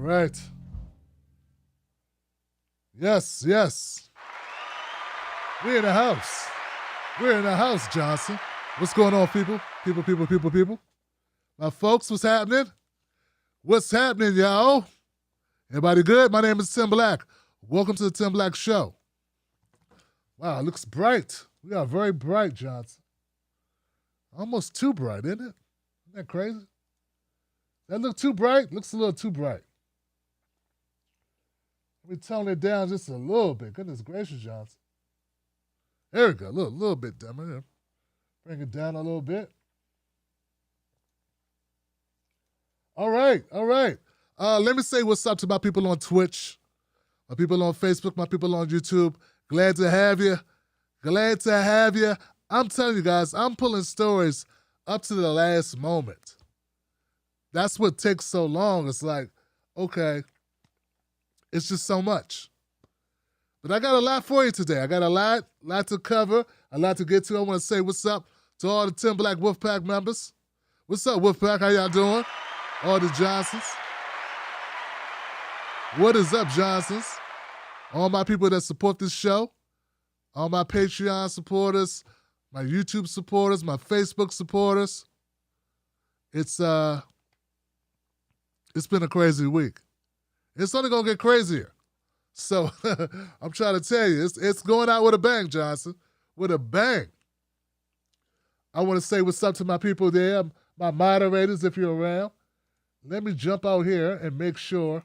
All right. Yes, yes. We're in the house. We're in the house, Johnson. What's going on, people? People. My folks, what's happening? What's happening, y'all? Everybody good? My name is Tim Black. Welcome to the Tim Black Show. Wow, it looks bright. We are very bright, Johnson. Almost too bright, isn't it? Isn't that crazy? That look too bright? Looks a little too bright. Let me tone it down just a little bit. Goodness gracious, Johnson. There we go. A little bit dimmer. Bring it down a little bit. All right. Let me say what's up to my people on Twitch, my people on Facebook, my people on YouTube. Glad to have you. I'm telling you guys, I'm pulling stories up to the last moment. That's what takes so long. It's like, okay, it's just so much. But I got a lot for you today. I got a lot to cover, a lot to get to. I want to say what's up to all the Tim Black Wolfpack members. What's up, Wolfpack? How y'all doing? All the Johnsons. What is up, Johnsons? All my people that support this show, all my Patreon supporters, my YouTube supporters, my Facebook supporters. It's been a crazy week. It's only gonna get crazier. So I'm trying to tell you, it's going out with a bang, Johnson. With a bang. I want to say what's up to my people there, my moderators, if you're around. Let me jump out here and make sure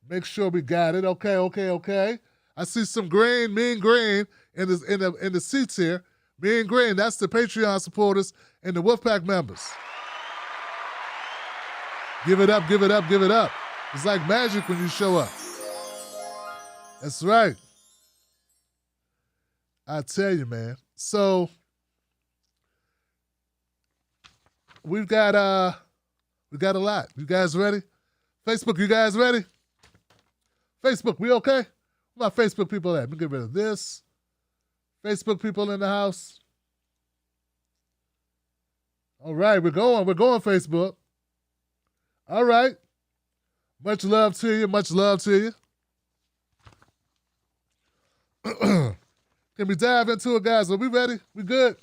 we got it. Okay. I see some green, mean green in the seats here. Mean green, that's the Patreon supporters and the Wolfpack members. Give it up. It's like magic when you show up. That's right. I tell you, man. So we've got a lot. You guys ready? Facebook, you guys ready? Facebook, we okay? Where my Facebook people at? Let me get rid of this. Facebook people in the house. All right, we're going Facebook. All right. Much love to you. Can we dive into it, guys? Are we ready? We good?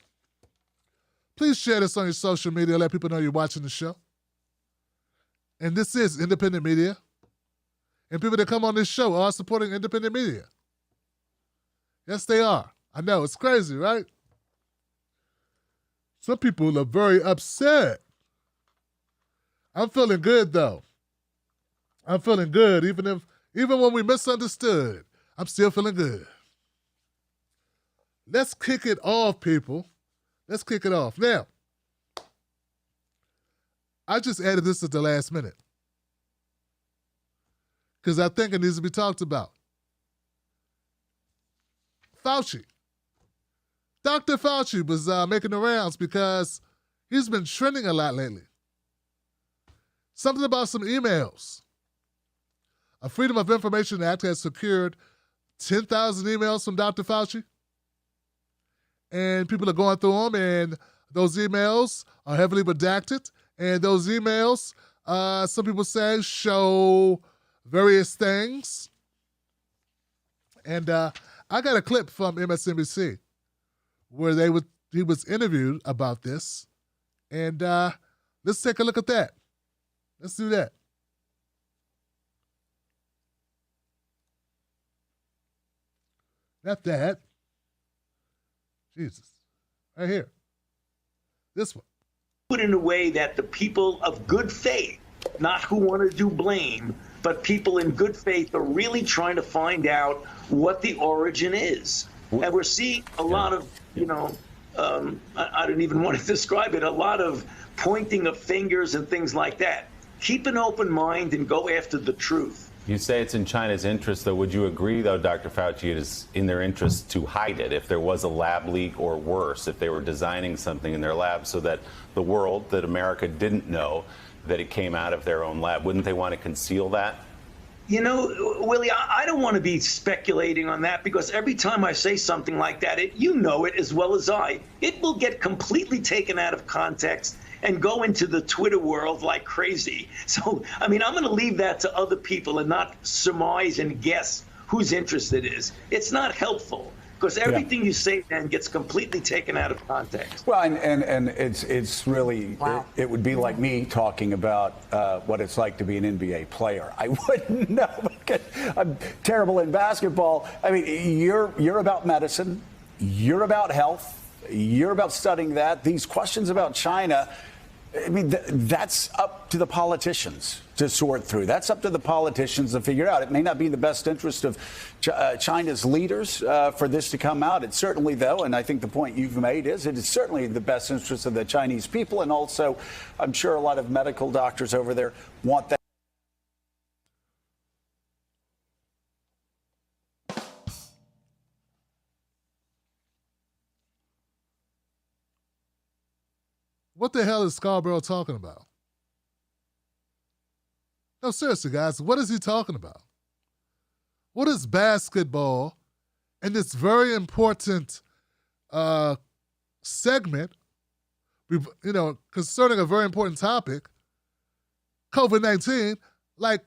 Please share this on your social media. Let people know you're watching the show. And this is independent media. And people that come on this show are supporting independent media. Yes, they are. I know, it's crazy, right? Some people are very upset. I'm feeling good, though. I'm feeling good, even when we misunderstood. I'm still feeling good. Let's kick it off, people. Let's kick it off. Now, I just added this at the last minute because I think it needs to be talked about. Fauci. Dr. Fauci was making the rounds because he's been trending a lot lately. Something about some emails. A Freedom of Information Act has secured 10,000 emails from Dr. Fauci. And people are going through them, and those emails are heavily redacted. And those emails, some people say, show various things. And I got a clip from MSNBC where he was interviewed about this. And let's take a look at that. Let's do that. Not that. Jesus. Right here. This one. Put in a way that the people of good faith, not who want to do blame, but people in good faith are really trying to find out what the origin is. And we're seeing a lot of, I don't even want to describe it, a lot of pointing of fingers and things like that. Keep an open mind and go after the truth. You say it's in China's interest, though. Would you agree, though, Dr. Fauci, it is in their interest to hide it if there was a lab leak or worse, if they were designing something in their lab so that the world, that America didn't know that it came out of their own lab? Wouldn't they want to conceal that? You know, Willie, I don't want to be speculating on that because every time I say something like that, you know it as well as I, it will get completely taken out of context and go into the Twitter world like crazy. So, I mean, I'm going to leave that to other people and not surmise and guess whose interest it is. It's not helpful. Because everything you say then gets completely taken out of context. Well, and it's really, it would be like me talking about what it's like to be an NBA player. I wouldn't know because I'm terrible in basketball. I mean, you're about medicine. You're about health. You're about studying that. These questions about China, I mean, that's up to the politicians to sort through. That's up to the politicians to figure out. It may not be in the best interest of China's leaders for this to come out. It's certainly, though, and I think the point you've made is it is certainly the best interest of the Chinese people. And also, I'm sure a lot of medical doctors over there want that. What the hell is Scarborough talking about? No, seriously, guys, what is he talking about? What is basketball and this very important segment, concerning a very important topic, COVID-19, like,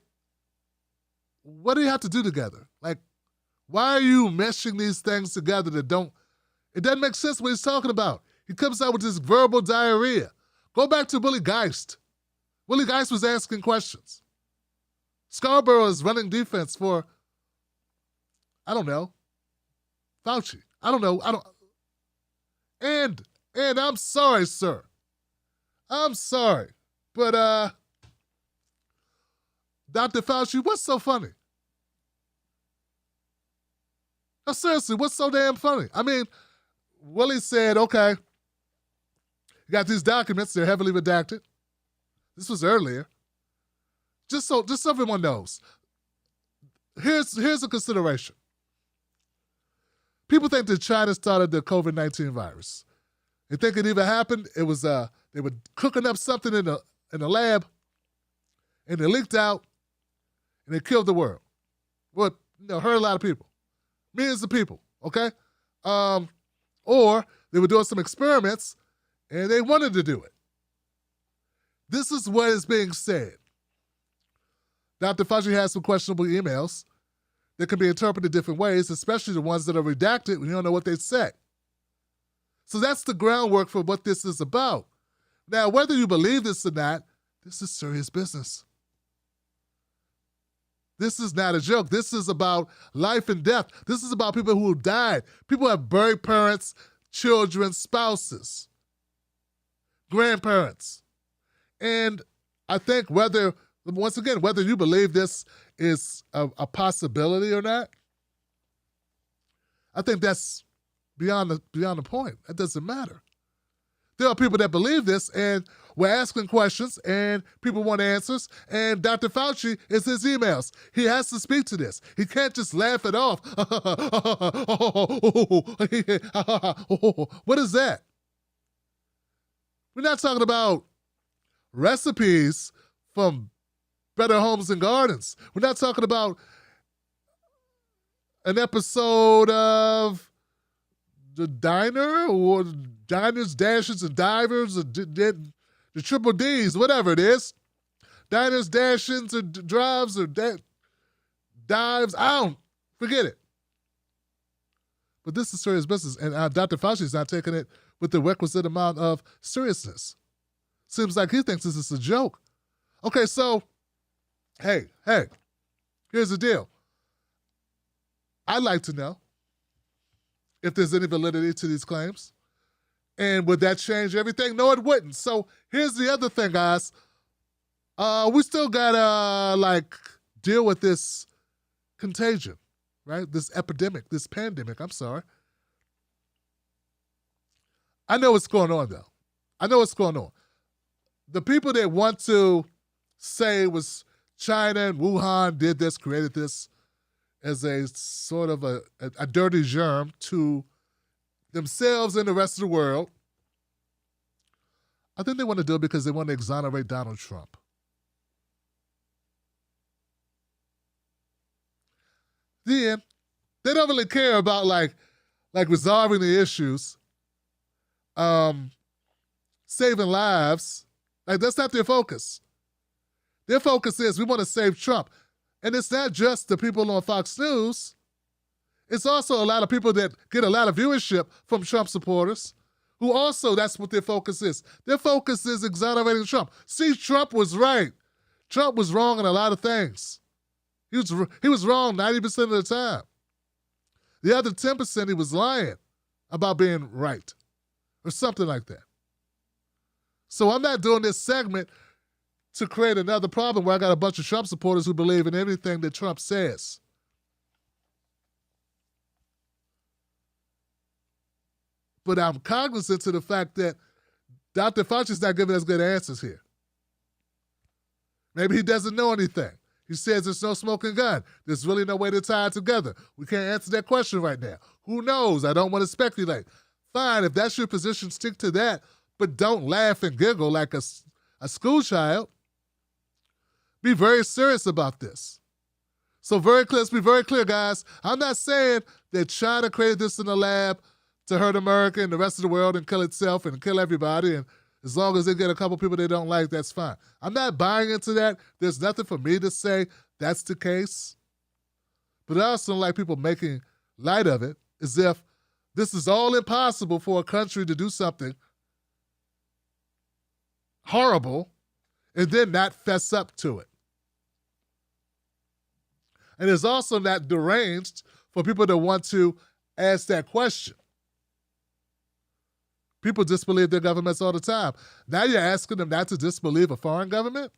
what do you have to do together? Like, why are you meshing these things together it doesn't make sense what he's talking about. He comes out with this verbal diarrhea. Go back to Willie Geist. Willie Geist was asking questions. Scarborough is running defense for, I don't know, Fauci. I don't know. And I'm sorry, sir. I'm sorry. But, Dr. Fauci, what's so funny? No, seriously, what's so damn funny? I mean, Willie said, okay, you got these documents, they're heavily redacted. This was earlier. Just so everyone knows. Here's a consideration. People think that China started the COVID-19 virus. They think it even happened. It was they were cooking up something in the lab, and it leaked out, and it killed the world. Well, hurt a lot of people, millions of people. Okay, or they were doing some experiments, and they wanted to do it. This is what is being said. Dr. Fauci has some questionable emails that can be interpreted different ways, especially the ones that are redacted when you don't know what they say. So that's the groundwork for what this is about. Now, whether you believe this or not, this is serious business. This is not a joke. This is about life and death. This is about people who died. People have buried parents, children, spouses, grandparents. And I think whether you believe this is a possibility or not, I think that's beyond the point. That doesn't matter. There are people that believe this, and we're asking questions, and people want answers, and Dr. Fauci is his emails. He has to speak to this. He can't just laugh it off. What is that? We're not talking about recipes from Better Homes and Gardens. We're not talking about an episode of The Diner or Diners, Dashes, and Divers, or the Triple Ds, whatever it is. Diners, Dashins, or Drives, or Dives. Forget it. But this is serious business, and Dr. Fauci is not taking it with the requisite amount of seriousness. Seems like he thinks this is a joke. Okay, so, hey, here's the deal. I'd like to know if there's any validity to these claims. And would that change everything? No, it wouldn't. So here's the other thing, guys. We still gotta, deal with this contagion, right? This pandemic, I'm sorry. I know what's going on, though. I know what's going on. The people that want to say it was China and Wuhan did this, created this as a sort of a dirty germ to themselves and the rest of the world, I think they want to do it because they want to exonerate Donald Trump. Then they don't really care about like resolving the issues, saving lives, Like, that's not their focus. Their focus is we want to save Trump. And it's not just the people on Fox News. It's also a lot of people that get a lot of viewership from Trump supporters who also, that's what their focus is. Their focus is exonerating Trump. See, Trump was right. Trump was wrong in a lot of things. He was wrong 90% of the time. The other 10% he was lying about being right or something like that. So I'm not doing this segment to create another problem where I got a bunch of Trump supporters who believe in everything that Trump says. But I'm cognizant to the fact that Dr. Fauci's not giving us good answers here. Maybe he doesn't know anything. He says there's no smoking gun. There's really no way to tie it together. We can't answer that question right now. Who knows? I don't want to speculate. Fine, if that's your position, stick to that, but don't laugh and giggle like a school child. Be very serious about this. So let's be very clear, guys. I'm not saying that China created this in the lab to hurt America and the rest of the world and kill itself and kill everybody, and as long as they get a couple people they don't like, that's fine. I'm not buying into that. There's nothing for me to say that's the case. But I also don't like people making light of it as if this is all impossible for a country to do something horrible and then not fess up to it. And it's also not deranged for people to want to ask that question. People disbelieve their governments all the time. Now you're asking them not to disbelieve a foreign government?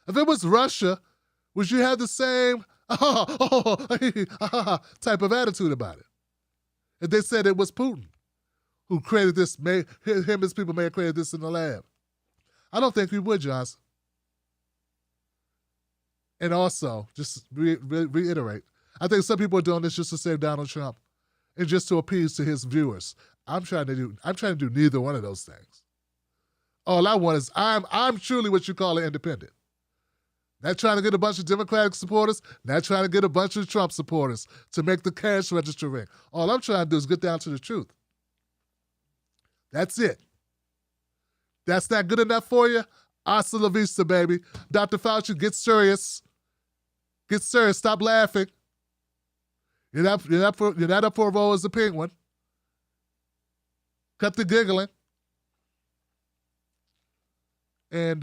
If it was Russia, would you have the same type of attitude about it? If they said it was Putin who created this, him and his people may have created this in the lab. I don't think we would, Johnson. And also, just reiterate, I think some people are doing this just to save Donald Trump and just to appease to his viewers. I'm trying to do neither one of those things. All I want is I'm truly what you call an independent. Not trying to get a bunch of Democratic supporters, not trying to get a bunch of Trump supporters to make the cash register ring. All I'm trying to do is get down to the truth. That's it. That's not good enough for you? Hasta la vista, baby. Dr. Fauci, get serious. Get serious. Stop laughing. You're not up for a role as a penguin. Cut the giggling. And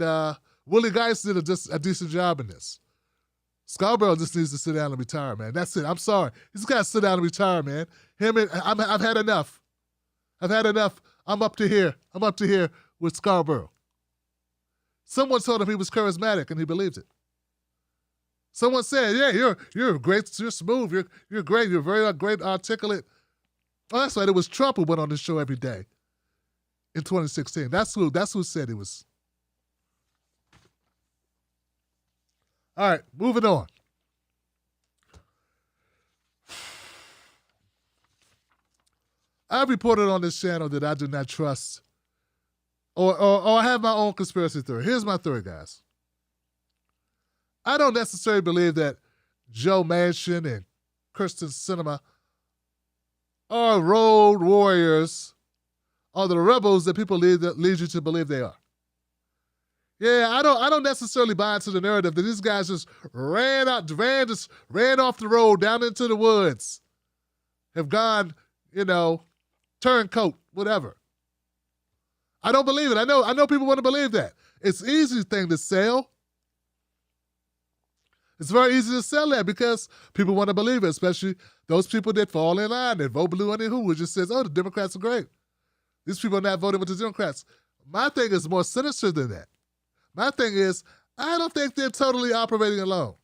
Willie Geist did a decent job in this. Scarborough just needs to sit down and retire, man. That's it. I'm sorry. He's got to sit down and retire, man. I've had enough. I've had enough. I'm up to here with Scarborough. Someone told him he was charismatic, and he believed it. Someone said, "Yeah, you're great. You're smooth. You're great. You're very great, articulate." Oh, that's right. It was Trump who went on this show every day in 2016. That's who said he was. All right, moving on. I've reported on this channel that I do not trust or I have my own conspiracy theory. Here's my theory, guys. I don't necessarily believe that Joe Manchin and Kyrsten Sinema are road warriors or the rebels that people lead you to believe they are. Yeah, I don't necessarily buy into the narrative that these guys just ran off the road down into the woods, have gone, turncoat, whatever. I don't believe it. I know people want to believe that. It's an easy thing to sell. It's very easy to sell that because people want to believe it, especially those people that fall in line, that vote blue and who just says, oh, the Democrats are great. These people are not voting with the Democrats. My thing is more sinister than that. My thing is, I don't think they're totally operating alone.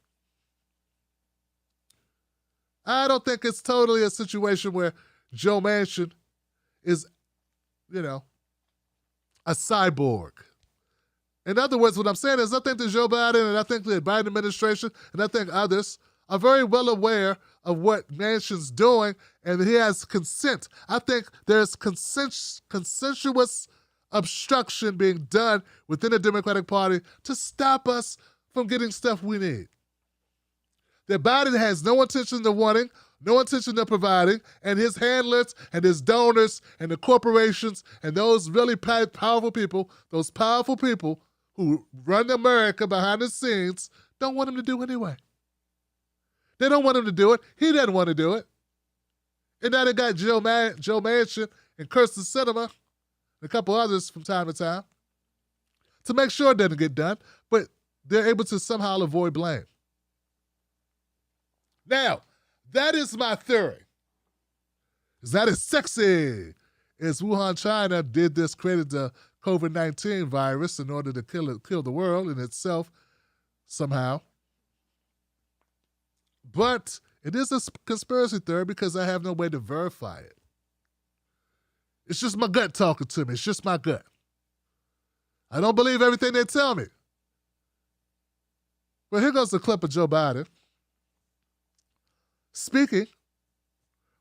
I don't think it's totally a situation where Joe Manchin is, a cyborg. In other words, what I'm saying is I think that Joe Biden and I think the Biden administration and I think others are very well aware of what Manchin's doing and he has consent. I think there's consensuous obstruction being done within the Democratic Party to stop us from getting stuff we need. That Biden has no intention of wanting, no intention of providing, and his handlers and his donors and the corporations and those really powerful people, those powerful people who run America behind the scenes, don't want him to do anyway. They don't want him to do it. He doesn't want to do it. And now they got Joe Manchin and Kirsten Sinema and a couple others from time to time to make sure it doesn't get done, but they're able to somehow avoid blame. Now, that is my theory. It's not as sexy as Wuhan, China created the COVID-19 virus in order to kill the world in itself somehow. But it is a conspiracy theory because I have no way to verify it. It's just my gut talking to me. It's just my gut. I don't believe everything they tell me. Well, here goes the clip of Joe Biden speaking.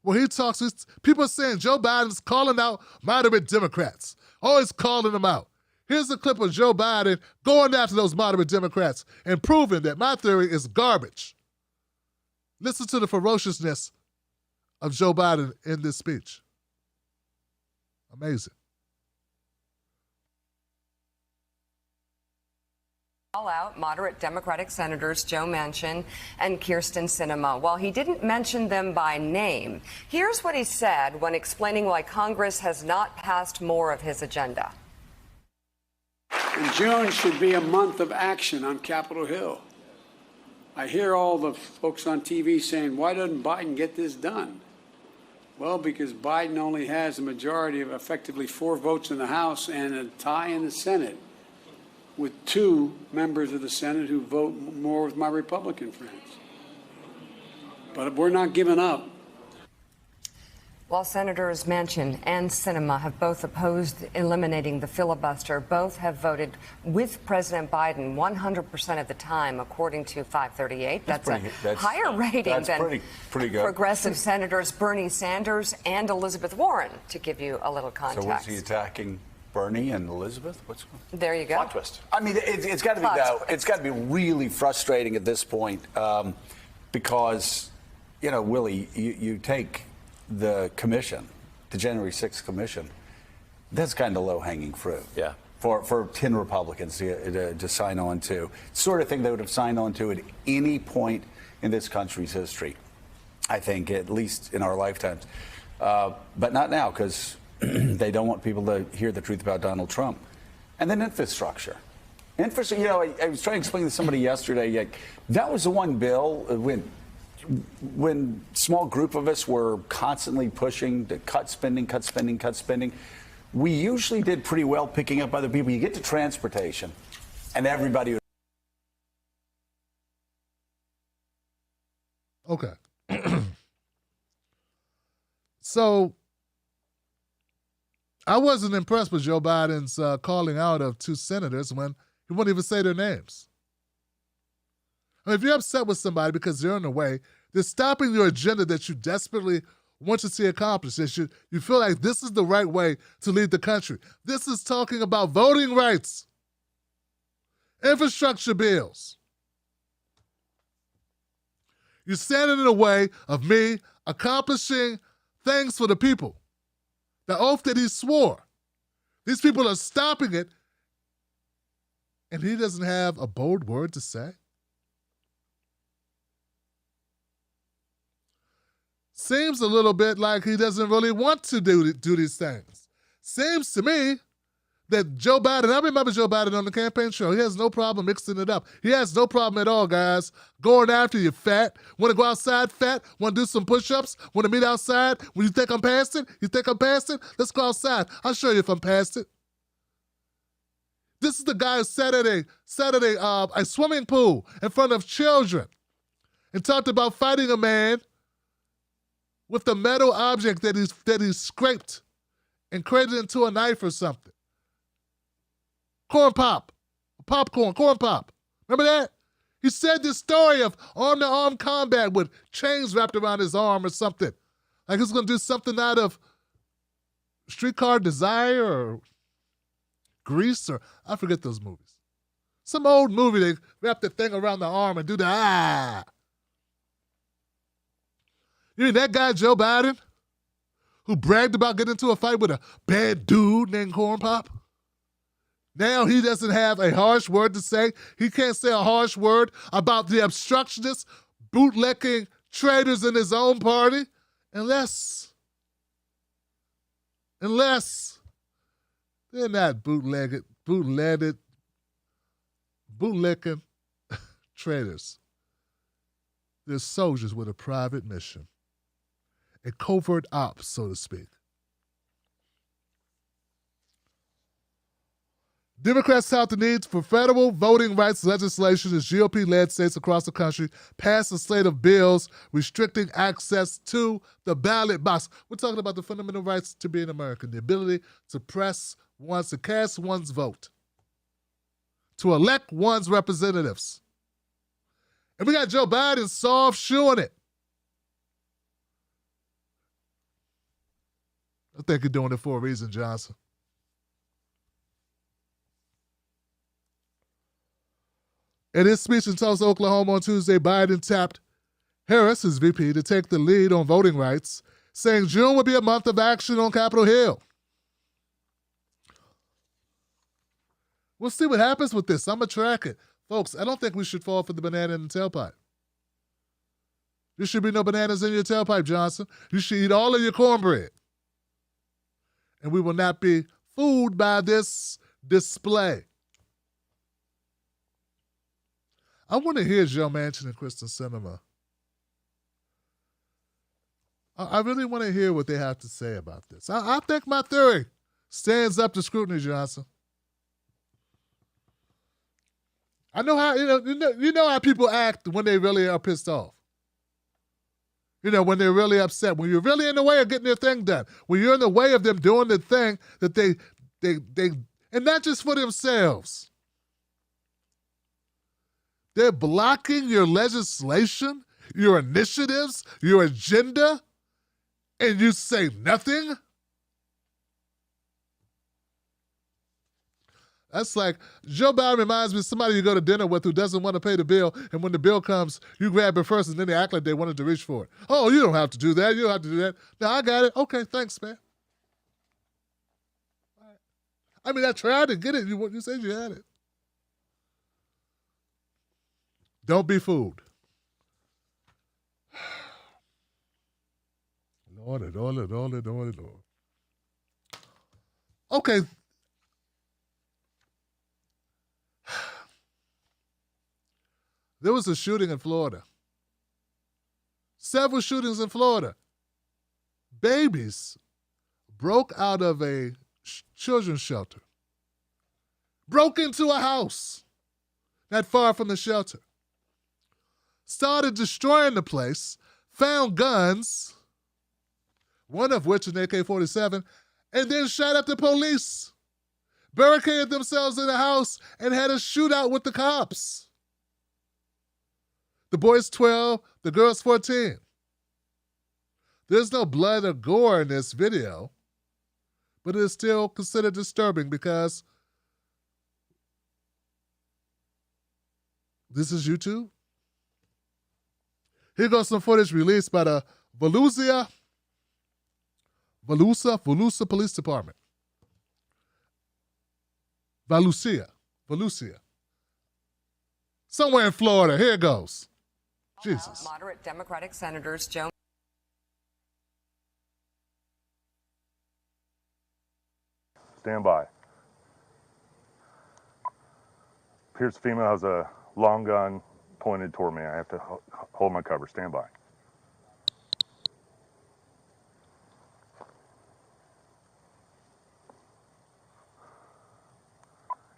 Well, he talks, people are saying Joe Biden's calling out moderate Democrats. Always calling them out. Here's a clip of Joe Biden going after those moderate Democrats and proving that my theory is garbage. Listen to the ferociousness of Joe Biden in this speech. Amazing. Call out moderate Democratic Senators Joe Manchin and Kirsten Sinema. While he didn't mention them by name, here's what he said when explaining why Congress has not passed more of his agenda. And June should be a month of action on Capitol Hill. I hear all the folks on TV saying, why doesn't Biden get this done? Well, because Biden only has a majority of effectively 4 votes in the House and a tie in the Senate, with 2 members of the Senate who vote more with my Republican friends. But we're not giving up. While Senators Manchin and Sinema have both opposed eliminating the filibuster, both have voted with President Biden 100% of the time, according to 538. That's a higher rating than pretty good. progressive Senators Bernie Sanders and Elizabeth Warren, to give you a little context. So was he attacking Bernie and Elizabeth? There you go. Plot twist. I mean, it's got to be now. It's got to be really frustrating at this point because, you know, Willie, you take the commission, the January 6th commission. That's kind of low-hanging fruit. Yeah. For 10 Republicans to sign on to. Sort of thing they would have signed on to at any point in this country's history, I think, at least in our lifetimes. But not now, because they don't want people to hear the truth about Donald Trump. And then infrastructure. You know, I was trying to explain to somebody yesterday, that was the one bill when small group of us were constantly pushing to cut spending. We usually did pretty well picking up other people. You get to transportation, and everybody would. Okay. So I wasn't impressed with Joe Biden's calling out of 2 senators when he wouldn't even say their names. I mean, if you're upset with somebody because they're in the way, they're stopping your agenda that you desperately want to see accomplished. You feel like this is the right way to lead the country. This is talking about voting rights, infrastructure bills. You're standing in the way of me accomplishing things for the people. The oath that he swore. These people are stopping it, and he doesn't have a bold word to say. Seems a little bit like he doesn't really want to do these things. Seems to me that Joe Biden, I remember Joe Biden on the campaign trail, he has no problem mixing it up. He has no problem at all, guys, going after you, fat. Want to go outside, fat? Want to do some push-ups? Want to meet outside? When you think I'm past it? You think I'm past it? Let's go outside. I'll show you if I'm past it. This is the guy who sat at a swimming pool in front of children and talked about fighting a man with a metal object that he scraped and created into a knife or something. Corn pop. Remember that? He said this story of arm-to-arm combat with chains wrapped around his arm or something. Like he's going to do something out of Streetcar Desire or Grease or I forget those movies. Some old movie, they wrap the thing around the arm and do the You mean that guy, Joe Biden, who bragged about getting into a fight with a bad dude named Corn Pop? Now he doesn't have a harsh word to say. He can't say a harsh word about the obstructionists, bootlicking traitors in his own party, unless they're not bootlicking traitors. They're soldiers with a private mission, a covert ops, so to speak. Democrats tout the need for federal voting rights legislation as GOP-led states across the country pass a slate of bills restricting access to the ballot box. We're talking about the fundamental rights to be an American, the ability to cast one's vote, to elect one's representatives. And we got Joe Biden soft shoeing it. I think you're doing it for a reason, Johnson. In his speech in Tulsa, Oklahoma on Tuesday, Biden tapped Harris, his VP, to take the lead on voting rights, saying June would be a month of action on Capitol Hill. We'll see what happens with this. I'm going to track it. Folks, I don't think we should fall for the banana in the tailpipe. There should be no bananas in your tailpipe, Johnson. You should eat all of your cornbread. And we will not be fooled by this display. I want to hear Joe Manchin and Kristen Sinema. I really want to hear what they have to say about this. I think my theory stands up to scrutiny, Johnson. I know how you know how people act when they really are pissed off. You know, when they're really upset, when you're really in the way of getting their thing done, when you're in the way of them doing the thing that they and not just for themselves. They're blocking your legislation, your initiatives, your agenda, and you say nothing? That's like, Joe Biden reminds me of somebody you go to dinner with who doesn't want to pay the bill, and when the bill comes, you grab it first, and then they act like they wanted to reach for it. Oh, you don't have to do that. You don't have to do that. No, I got it. Okay, thanks, man. I mean, I tried to get it. You said you had it. Don't be fooled. Lord. Okay. There was a shooting in Florida. Several shootings in Florida. Babies broke out of a children's shelter. Broke into a house not far from the shelter. Started destroying the place, found guns, one of which an AK-47, and then shot up the police, barricaded themselves in the house, and had a shootout with the cops. The boy's 12, the girl's 14. There's no blood or gore in this video, but it is still considered disturbing because this is YouTube. Here goes some footage released by the Volusia Police Department. Volusia. Somewhere in Florida. Here it goes. Jesus. Moderate Democratic Senators Joe. Stand by. Appears the female has a long gun pointed toward me. I have to hold my cover. Stand by.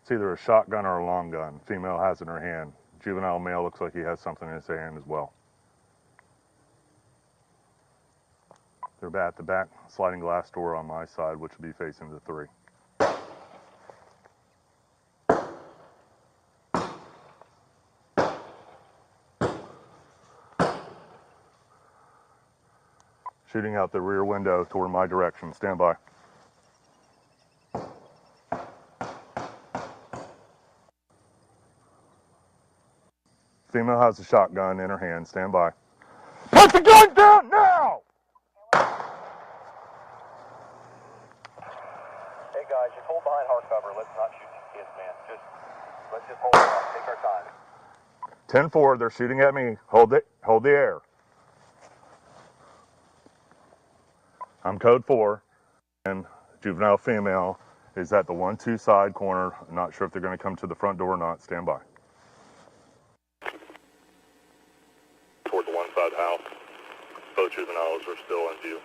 It's either a shotgun or a long gun. Female has it in her hand. Juvenile male looks like he has something in his hand as well. They're at the back sliding glass door on my side, which will be facing the 3. Shooting out the rear window toward my direction. Stand by. Female has a shotgun in her hand. Stand by. Put the gun down now! hold behind hard cover. Let's not shoot these kids, man. Let's just hold on. Take our time. 10-4, they're shooting at me. Hold the air. I'm code 4, and juvenile female is at the 1-2 side corner. I'm not sure if they're going to come to the front door or not. Stand by. Toward the one side house. Both juveniles are still in view.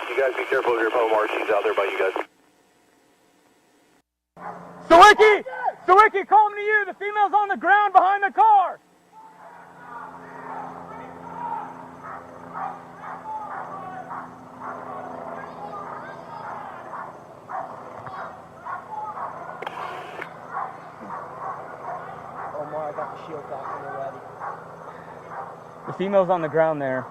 You guys be careful of your phone markings out there by you guys. Sawicki, calling to you. The female's on the ground behind the car. Omar, I got the shield back when you're ready. The female's on the ground there.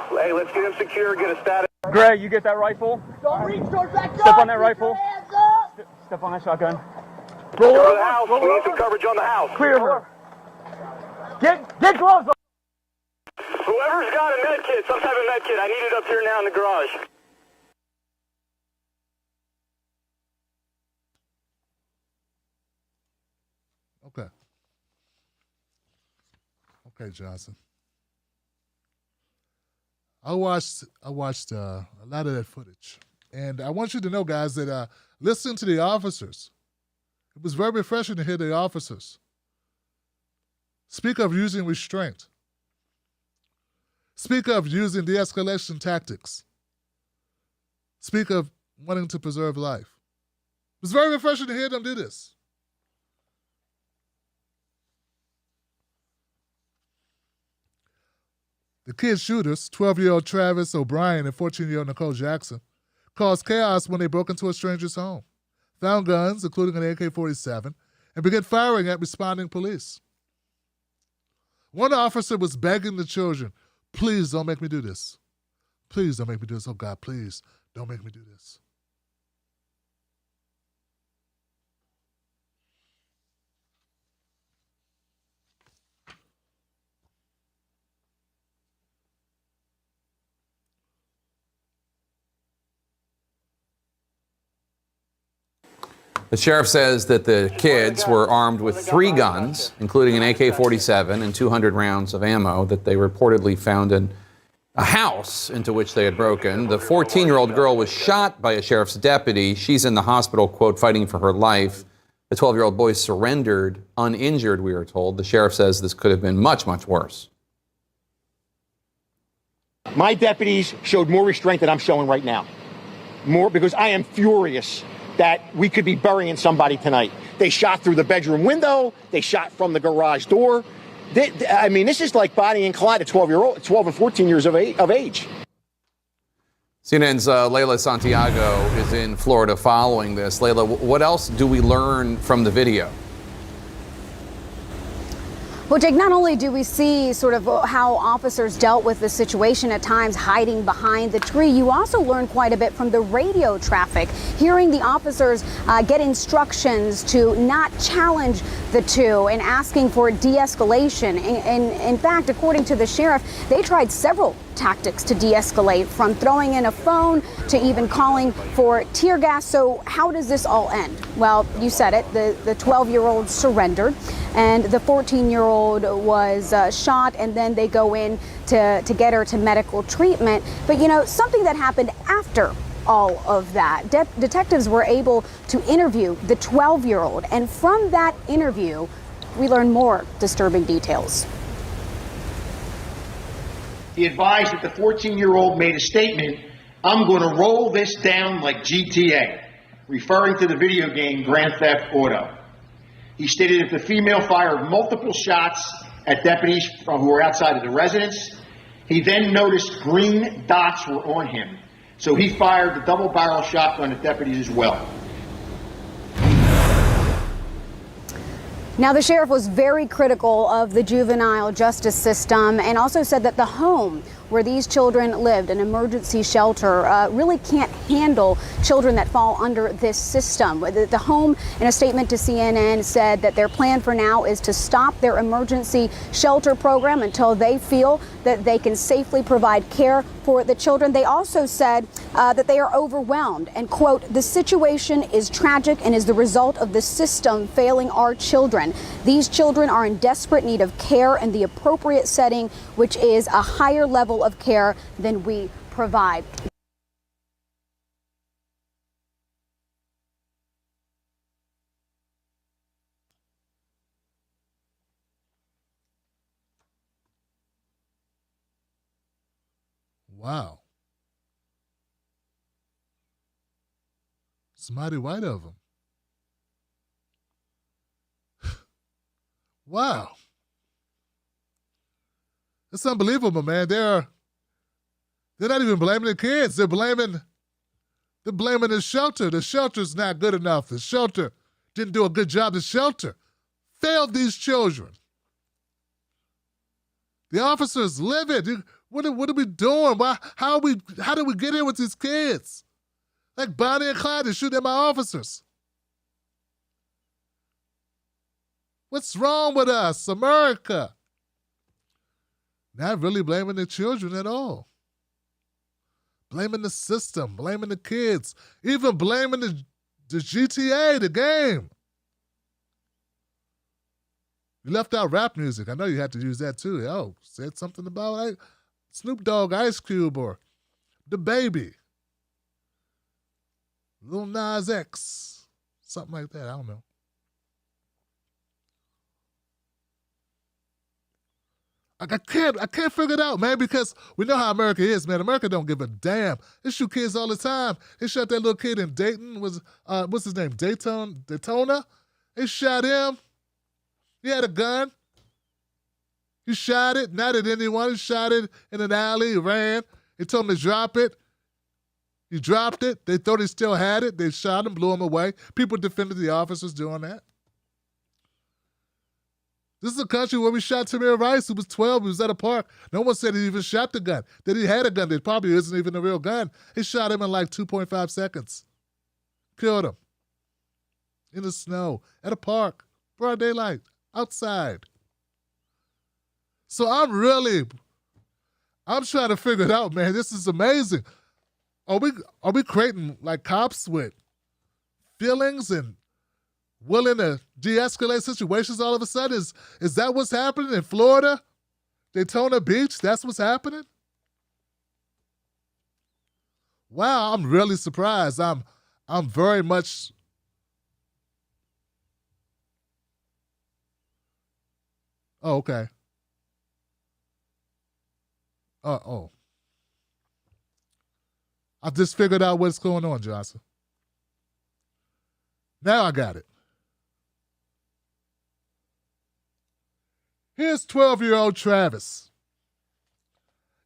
Hey, let's get him secure, get a status. Gray, you get that rifle? Don't reach towards that gun. Step on that rifle. Hands up. Step on that shotgun. Roll over the house. We need some coverage on the house. Clear her. Get gloves on. Whoever's got a med kit, some type of med kit, I need it up here now in the garage. Okay, Johnson. I watched a lot of that footage, and I want you to know, guys, that listening to the officers, it was very refreshing to hear the officers speak of using restraint, speak of using de-escalation tactics, speak of wanting to preserve life. It was very refreshing to hear them do this. The kid shooters, 12-year-old Travis O'Brien and 14-year-old Nicole Jackson, caused chaos when they broke into a stranger's home, found guns, including an AK-47, and began firing at responding police. One officer was begging the children, please don't make me do this. Please don't make me do this. Oh, God, please don't make me do this. The sheriff says that the kids were armed with 3 guns, including an AK-47 and 200 rounds of ammo that they reportedly found in a house into which they had broken. The 14-year-old girl was shot by a sheriff's deputy. She's in the hospital, quote, fighting for her life. The 12-year-old boy surrendered uninjured, we are told. The sheriff says this could have been much, much worse. My deputies showed more restraint than I'm showing right now. More because I am furious that we could be burying somebody tonight. They shot through the bedroom window. They shot from the garage door. I mean, this is like Bonnie and Clyde at 12 and 14 years of age. CNN's Layla Santiago is in Florida following this. Layla, what else do we learn from the video? Well, Jake, not only do we see sort of how officers dealt with the situation at times hiding behind the tree, you also learn quite a bit from the radio traffic, hearing the officers get instructions to not challenge the two and asking for de-escalation. In fact, according to the sheriff, they tried several tactics to de-escalate, from throwing in a phone to even calling for tear gas. So how does this all end? Well, you said it, the 12-year-old surrendered and the 14-year-old was shot, and then they go in to get her to medical treatment. But, you know, something that happened after all of that, detectives were able to interview the 12-year-old, and from that interview, we learn more disturbing details. He advised that the 14-year-old made a statement, "I'm going to roll this down like GTA," referring to the video game Grand Theft Auto. He stated that the female fired multiple shots at deputies who were outside of the residence. He then noticed green dots were on him, so he fired the double-barrel shotgun at deputies as well. Now, the sheriff was very critical of the juvenile justice system and also said that the home where these children lived, an emergency shelter, really can't handle children that fall under this system. The home, in a statement to CNN, said that their plan for now is to stop their emergency shelter program until they feel that they can safely provide care for the children. They also said that they are overwhelmed and, quote, the situation is tragic and is the result of the system failing our children. These children are in desperate need of care in the appropriate setting, which is a higher level of care than we provide. Wow. It's mighty white of them. Wow. It's unbelievable, man. They're not even blaming the kids. They're blaming the shelter. The shelter's not good enough. The shelter didn't do a good job. The shelter failed these children. The officers livid. What are we doing? How did we get in with these kids? Like Bonnie and Clyde and shooting at my officers. What's wrong with us, America? Not really blaming the children at all. Blaming the system, blaming the kids, even blaming the GTA, the game. You left out rap music. I know you had to use that too. Oh, said something about Snoop Dogg, Ice Cube, or The Baby. Lil Nas X. Something like that. I don't know. I can't figure it out, man, because we know how America is, man. America don't give a damn. They shoot kids all the time. They shot that little kid in Dayton. What's his name? Daytona? They shot him. He had a gun. He shot it, not at anyone. He shot it in an alley. He ran. They told him to drop it. He dropped it. They thought he still had it. They shot him, blew him away. People defended the officers doing that. This is a country where we shot Tamir Rice, who was 12. He was at a park. No one said he even shot the gun. That he had a gun that probably isn't even a real gun. He shot him in like 2.5 seconds. Killed him. In the snow. At a park. Broad daylight. Outside. So I'm trying to figure it out, man. This is amazing. Are we creating like cops with feelings and willing to de-escalate situations all of a sudden? Is that what's happening in Florida? Daytona Beach? That's what's happening? Wow, I'm really surprised. I'm very much... Oh, okay. Oh. I've just figured out what's going on, Johnson. Now I got it. Here's 12-year-old Travis.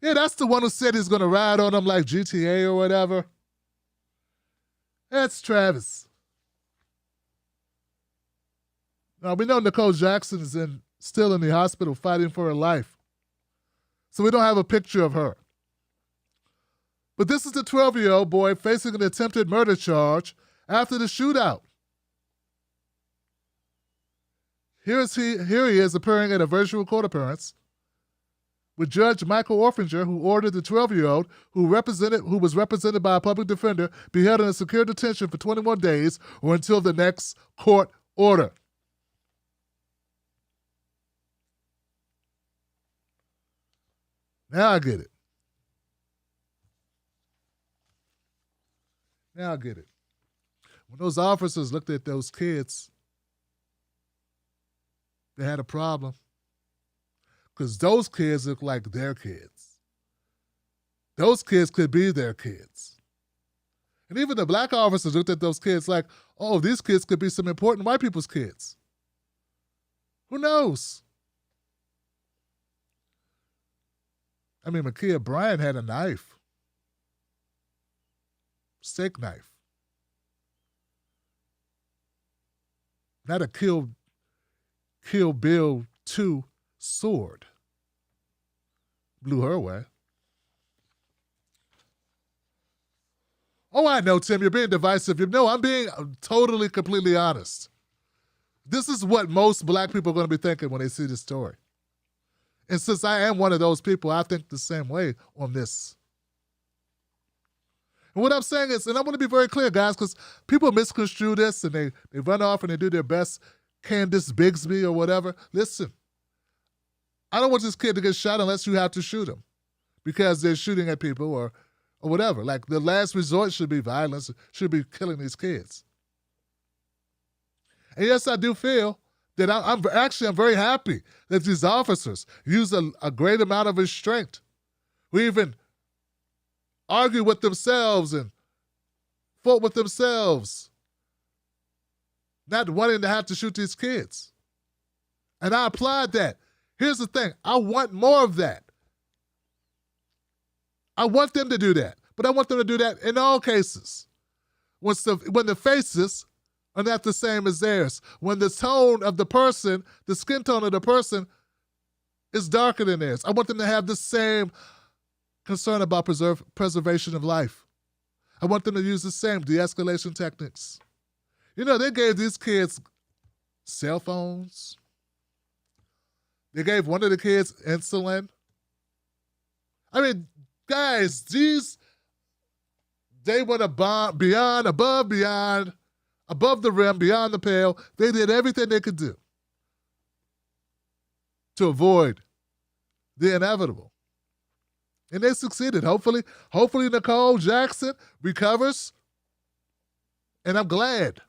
Yeah, that's the one who said he's going to ride on him like GTA or whatever. That's Travis. Now, we know Nicole Jackson is still in the hospital fighting for her life. So we don't have a picture of her. But this is the 12-year-old boy facing an attempted murder charge after the shootout. Here he is appearing at a virtual court appearance with Judge Michael Orfinger, who ordered the 12-year-old, who was represented by a public defender, be held in a secure detention for 21 days or until the next court order. Now I get it. Now I get it. When those officers looked at those kids, they had a problem. Because those kids look like their kids. Those kids could be their kids. And even the black officers looked at those kids like, oh, these kids could be some important white people's kids. Who knows? I mean, Ma'Khia Bryant had a knife. Steak knife. Not a Kill Bill 2 sword. Blew her away. Oh, I know, Tim, you're being divisive. No, I'm being totally, completely honest. This is what most black people are going to be thinking when they see this story. And since I am one of those people, I think the same way on this. And what I'm saying is, and I want to be very clear, guys, because people misconstrue this and they run off and they do their best Candace Bigsby or whatever. Listen, I don't want this kid to get shot unless you have to shoot him because they're shooting at people or whatever. Like, the last resort should be violence, should be killing these kids. And yes, I do feel that I'm very happy that these officers use a great amount of restraint. We even argue with themselves and fought with themselves, not wanting to have to shoot these kids. And I applaud that. Here's the thing. I want more of that. I want them to do that. But I want them to do that in all cases. When the faces are not the same as theirs. When the tone of the person, the skin tone of the person is darker than theirs. I want them to have the same concern about preservation of life. I want them to use the same de-escalation techniques. You know, they gave these kids cell phones. They gave one of the kids insulin. I mean, guys, they went above the rim, beyond the pale. They did everything they could do to avoid the inevitable. And they succeeded. Hopefully Nicole Jackson recovers. And I'm glad.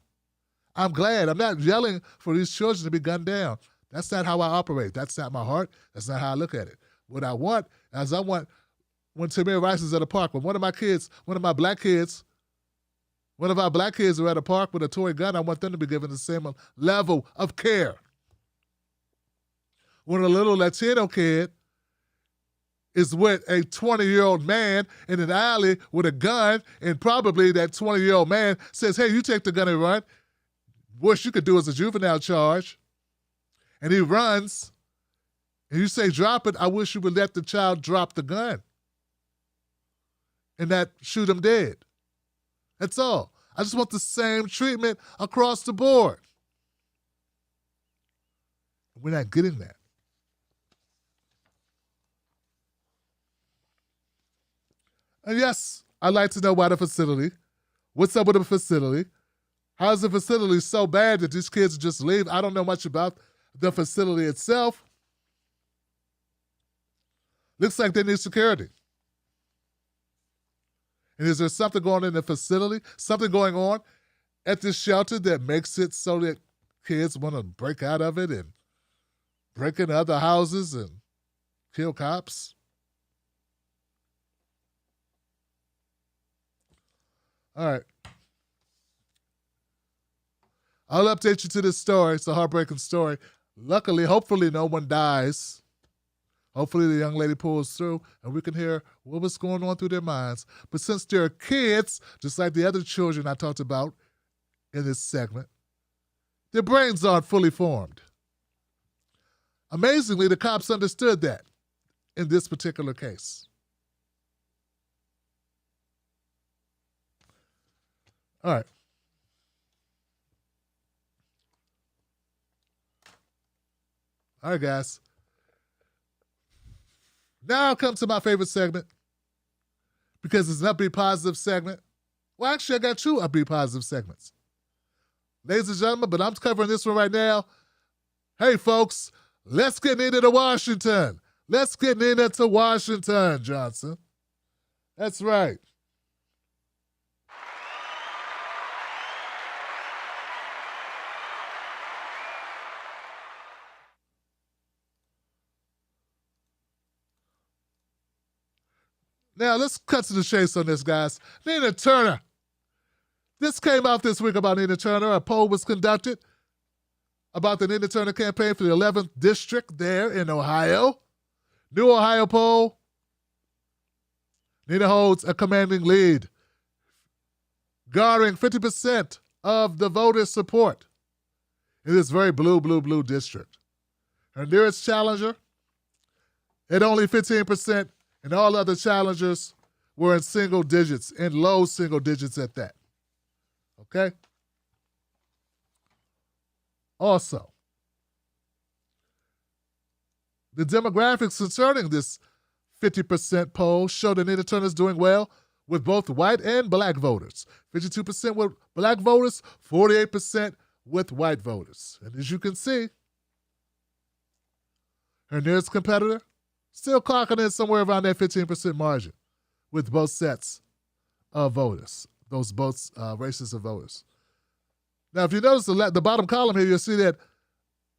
I'm not yelling for these children to be gunned down. That's not how I operate. That's not my heart. That's not how I look at it. What I want is when Tamir Rice is at a park, when one of our black kids are at a park with a toy gun, I want them to be given the same level of care. When a little Latino kid is with a 20-year-old man in an alley with a gun, and probably that 20-year-old man says, hey, you take the gun and run. Worst you could do is a juvenile charge. And he runs, and you say, drop it. I wish you would let the child drop the gun and not shoot him dead. That's all. I just want the same treatment across the board. We're not getting that. And yes, I'd like to know why the facility. What's up with the facility? How is the facility so bad that these kids just leave? I don't know much about the facility itself. Looks like they need security. And is there something going on in the facility, something going on at this shelter that makes it so that kids want to break out of it and break into other houses and kill cops? All right. I'll update you to this story. It's a heartbreaking story. Luckily, hopefully no one dies. Hopefully the young lady pulls through and we can hear what was going on through their minds. But since they're kids, just like the other children I talked about in this segment, their brains aren't fully formed. Amazingly, the cops understood that in this particular case. All right. All right, guys. Now I'll come to my favorite segment because it's an upbeat positive segment. Well, actually, I got two upbeat positive segments. Ladies and gentlemen, but I'm covering this one right now. Hey, folks, let's get into Washington. Let's get into Washington, Johnson. That's right. Now, let's cut to the chase on this, guys. Nina Turner. This came out this week about Nina Turner. A poll was conducted about the Nina Turner campaign for the 11th district there in Ohio. New Ohio poll. Nina holds a commanding lead, garnering 50% of the voters' support in this very blue district. Her nearest challenger at only 15%, and all other challengers were in single digits, in low single digits at that. Okay? Also, the demographics concerning this 50% poll show that Nina Turner is doing well with both white and black voters. 52% with black voters, 48% with white voters. And as you can see, her nearest competitor still clocking in somewhere around that 15% margin with both sets of voters, those both races of voters. Now, if you notice the bottom column here, you'll see that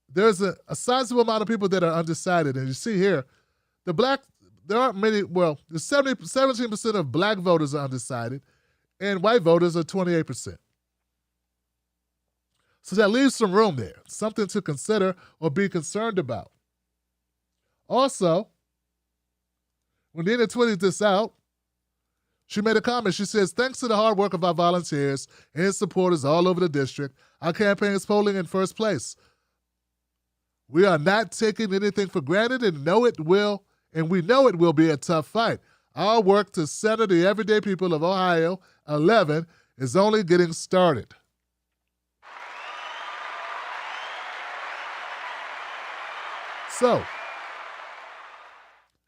there's a sizable amount of people that are undecided. And you see here, there aren't many, well, the 17% of black voters are undecided, and white voters are 28%. So that leaves some room there, something to consider or be concerned about. Also, when Nina tweeted this out, she made a comment. She says, thanks to the hard work of our volunteers and supporters all over the district, our campaign is polling in first place. We are not taking anything for granted and we know it will be a tough fight. Our work to center the everyday people of Ohio 11 is only getting started. So,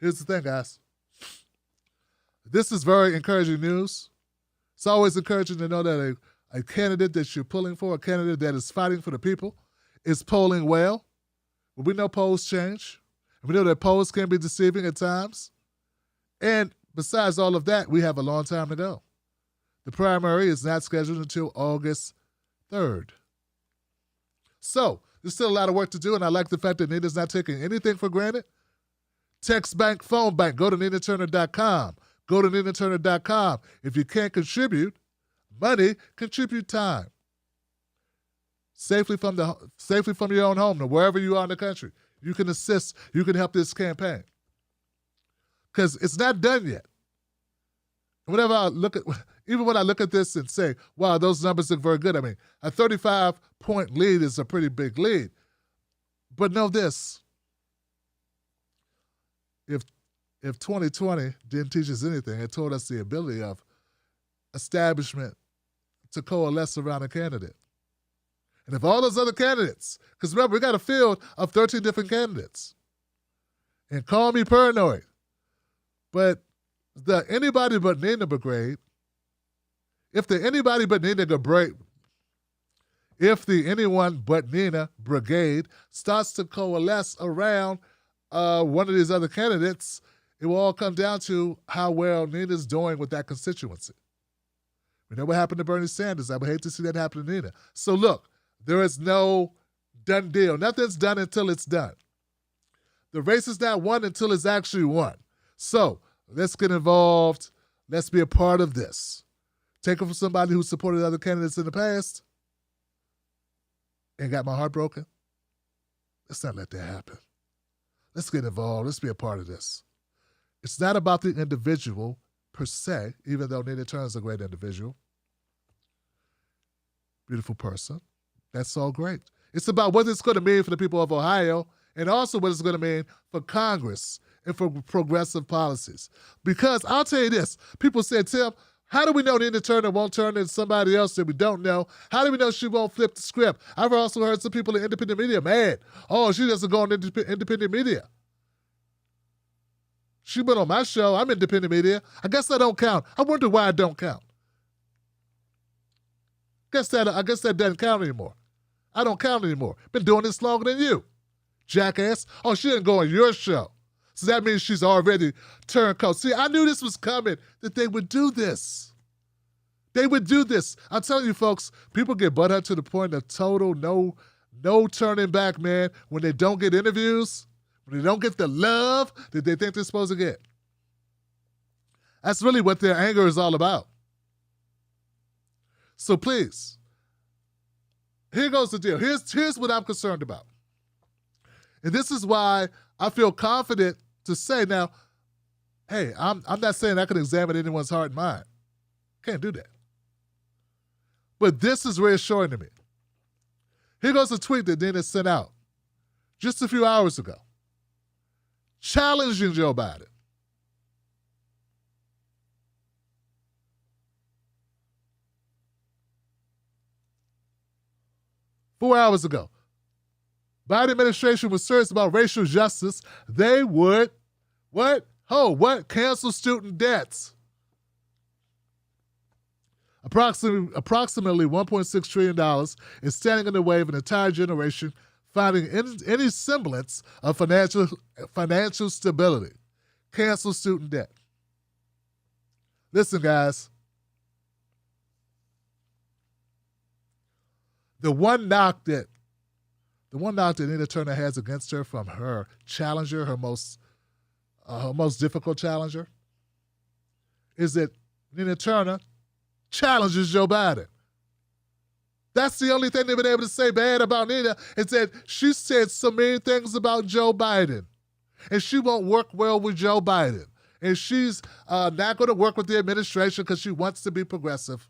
here's the thing, guys. This is very encouraging news. It's always encouraging to know that a candidate that you're pulling for, a candidate that is fighting for the people, is polling well. But we know polls change. And we know that polls can be deceiving at times. And besides all of that, we have a long time to go. The primary is not scheduled until August 3rd. So, there's still a lot of work to do, and I like the fact that Nina's not taking anything for granted. Text bank, phone bank, go to NinaTurner.com. Go to NinaTurner.com. If you can't contribute money, contribute time. Safely from your own home to wherever you are in the country. You can assist, you can help this campaign. Because it's not done yet. Whenever I even when I look at this and say, wow, those numbers look very good. I mean, a 35-point lead is a pretty big lead. But know this. If 2020 didn't teach us anything, it taught us the ability of establishment to coalesce around a candidate. And if all those other candidates, because remember, we got a field of 13 different candidates. And call me paranoid, but the Anybody But Nina Brigade, if the Anybody But Nina Brigade, if the Anyone But Nina Brigade starts to coalesce around one of these other candidates, it will all come down to how well Nina's doing with that constituency. We know what happened to Bernie Sanders. I would hate to see that happen to Nina. So look, there is no done deal. Nothing's done until it's done. The race is not won until it's actually won. So let's get involved. Let's be a part of this. Take it from somebody who supported other candidates in the past and got my heart broken. Let's not let that happen. Let's get involved. Let's be a part of this. It's not about the individual per se, even though Nina Turner is a great individual. Beautiful person. That's all great. It's about what it's going to mean for the people of Ohio and also what it's going to mean for Congress and for progressive policies. Because I'll tell you this, people said, Tim, how do we know Nina Turner won't turn into somebody else that we don't know? How do we know she won't flip the script? I've also heard some people in independent media mad. Oh, she doesn't go on independent media. She went on my show. I'm independent media. I guess I don't count. I wonder why I don't count. I guess that doesn't count anymore. I don't count anymore. Been doing this longer than you, jackass. Oh, she didn't go on your show. So that means she's already turned coat. See, I knew this was coming, that they would do this. They would do this. I'm telling you, folks, people get butthurt to the point of total no turning back, man, when they don't get interviews, when they don't get the love that they think they're supposed to get. That's really what their anger is all about. So please, here goes the deal. Here's what I'm concerned about. And this is why I feel confident to say now, hey, I'm not saying I can examine anyone's heart and mind. Can't do that. But this is reassuring to me. Here goes a tweet that Nina sent out just a few hours ago, challenging Joe Biden. 4 hours ago. Biden administration was serious about racial justice. They would, what? Cancel student debts. Approximately $1.6 trillion is standing in the way of an entire generation finding any semblance of financial stability. Cancel student debt. Listen, guys. The one knock that Nina Turner has against her from her challenger, her most difficult challenger, is that Nina Turner challenges Joe Biden. That's the only thing they've been able to say bad about Nina, is that she said so many things about Joe Biden, and she won't work well with Joe Biden, and she's not going to work with the administration because she wants to be progressive.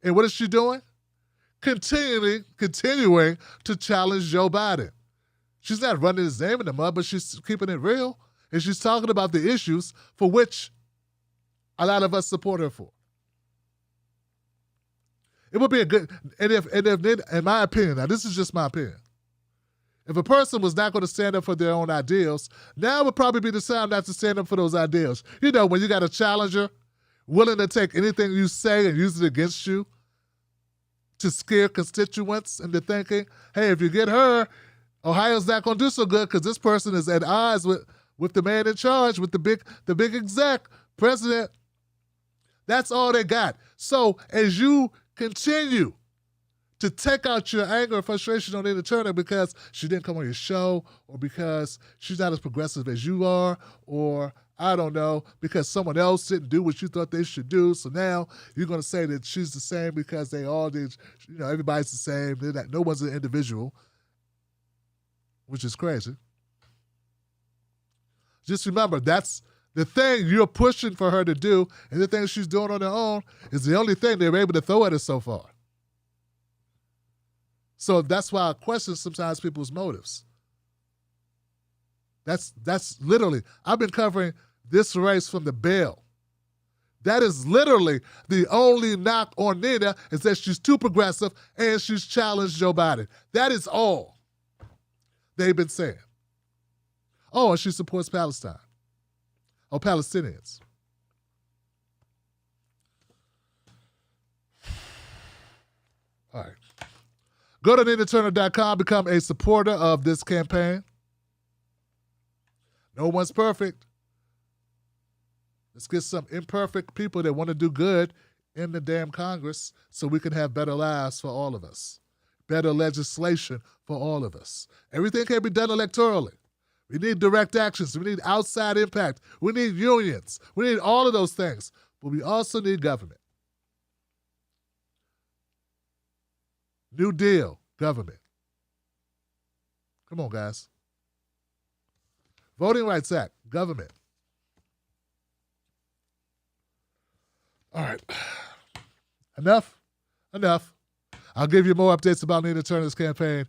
And what is she doing? Continuing to challenge Joe Biden. She's not running his name in the mud, but she's keeping it real, and she's talking about the issues for which a lot of us support her for. It would be a good, and if in my opinion, now this is just my opinion, if a person was not going to stand up for their own ideals, now would probably be the time not to stand up for those ideals. You know, when you got a challenger willing to take anything you say and use it against you to scare constituents into thinking, hey, if you get her, Ohio's not going to do so good because this person is at odds with the man in charge, with the big exec, president. That's all they got. So as you continue to take out your anger and frustration on Nina Turner because she didn't come on your show, or because she's not as progressive as you are, or I don't know, because someone else didn't do what you thought they should do, so now you're going to say that she's the same because they all did, you know, everybody's the same, no one's an individual, which is crazy. Just remember, that's the thing you're pushing for her to do, and the thing she's doing on her own is the only thing they were able to throw at her so far. So that's why I question sometimes people's motives. That's literally, I've been covering this race from the bell. That is literally the only knock on Nina, is that she's too progressive and she's challenged Joe Biden. That is all they've been saying. Oh, and she supports Palestine. Or Palestinians. All right. Go to NinaTurner.com, become a supporter of this campaign. No one's perfect. Let's get some imperfect people that want to do good in the damn Congress so we can have better lives for all of us. Better legislation for all of us. Everything can be done electorally. We need direct actions. We need outside impact. We need unions. We need all of those things. But we also need government. New Deal, government. Come on, guys. Voting Rights Act, government. All right. Enough. I'll give you more updates about Nina Turner's campaign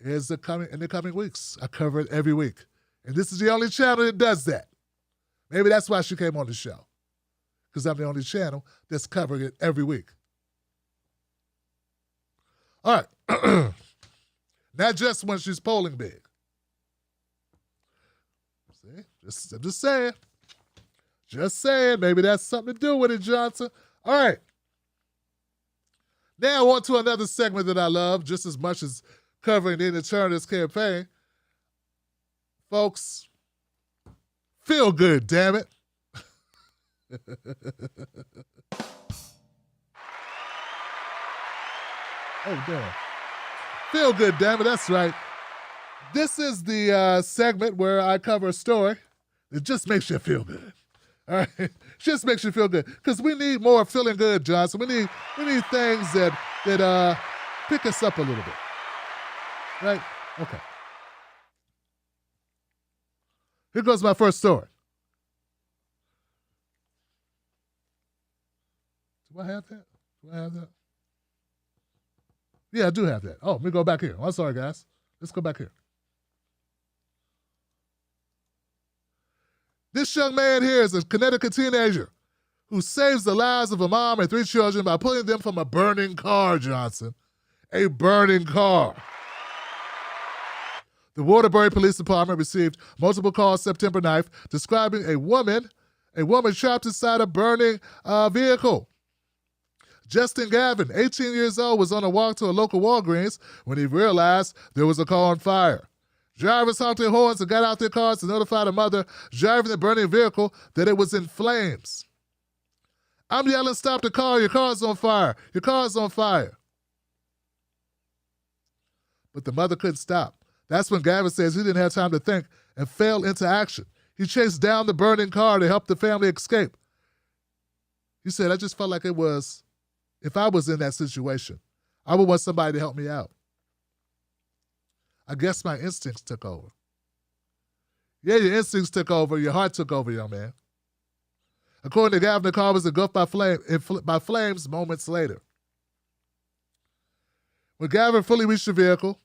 in the coming weeks. I cover it every week. And this is the only channel that does that. Maybe that's why she came on the show. Because I'm the only channel that's covering it every week. All right. Not just when she's polling big. See? I'm just saying. Just saying. Maybe that's something to do with it, Johnson. All right. Now on to another segment that I love just as much as covering Nina Turner's campaign. Folks, feel good, damn it. Oh, damn. Feel good, damn it. That's right. This is the segment where I cover a story that just makes you feel good. All right? Just makes you feel good. Because we need more feeling good, Johnson. We need things that pick us up a little bit. Right? Okay. Here goes my first story. Do I have that? Yeah, I do have that. Oh, let me go back here. I'm sorry, guys. Let's go back here. This young man here is a Connecticut teenager who saves the lives of a mom and 3 children by pulling them from a burning car, Johnson, a burning car. The Waterbury Police Department received multiple calls September 9th describing a woman trapped inside a burning vehicle. Justin Gavin, 18 years old, was on a walk to a local Walgreens when he realized there was a car on fire. Drivers honked their horns and got out their cars to notify the mother driving the burning vehicle that it was in flames. I'm yelling, stop the car, your car's on fire, your car's on fire. But the mother couldn't stop. That's when Gavin says he didn't have time to think and fell into action. He chased down the burning car to help the family escape. He said, I just felt like it was, if I was in that situation, I would want somebody to help me out. I guess my instincts took over. Yeah, your instincts took over, your heart took over, young man. According to Gavin, the car was engulfed by flames moments later. When Gavin finally reached the vehicle,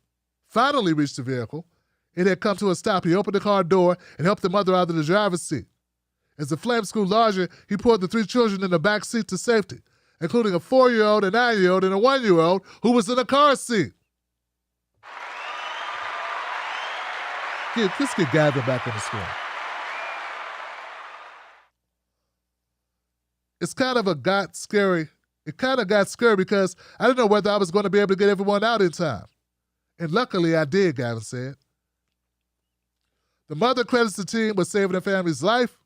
it had come to a stop. He opened the car door and helped the mother out of the driver's seat. As the flames grew larger, he poured the 3 children in the back seat to safety, including a 4-year-old, a 9-year-old, and a 1-year-old who was in a car seat. Let's get Gavin back on the screen. It kind of got scary because I didn't know whether I was going to be able to get everyone out in time. And luckily I did, Gavin said. The mother credits the team with saving her family's life.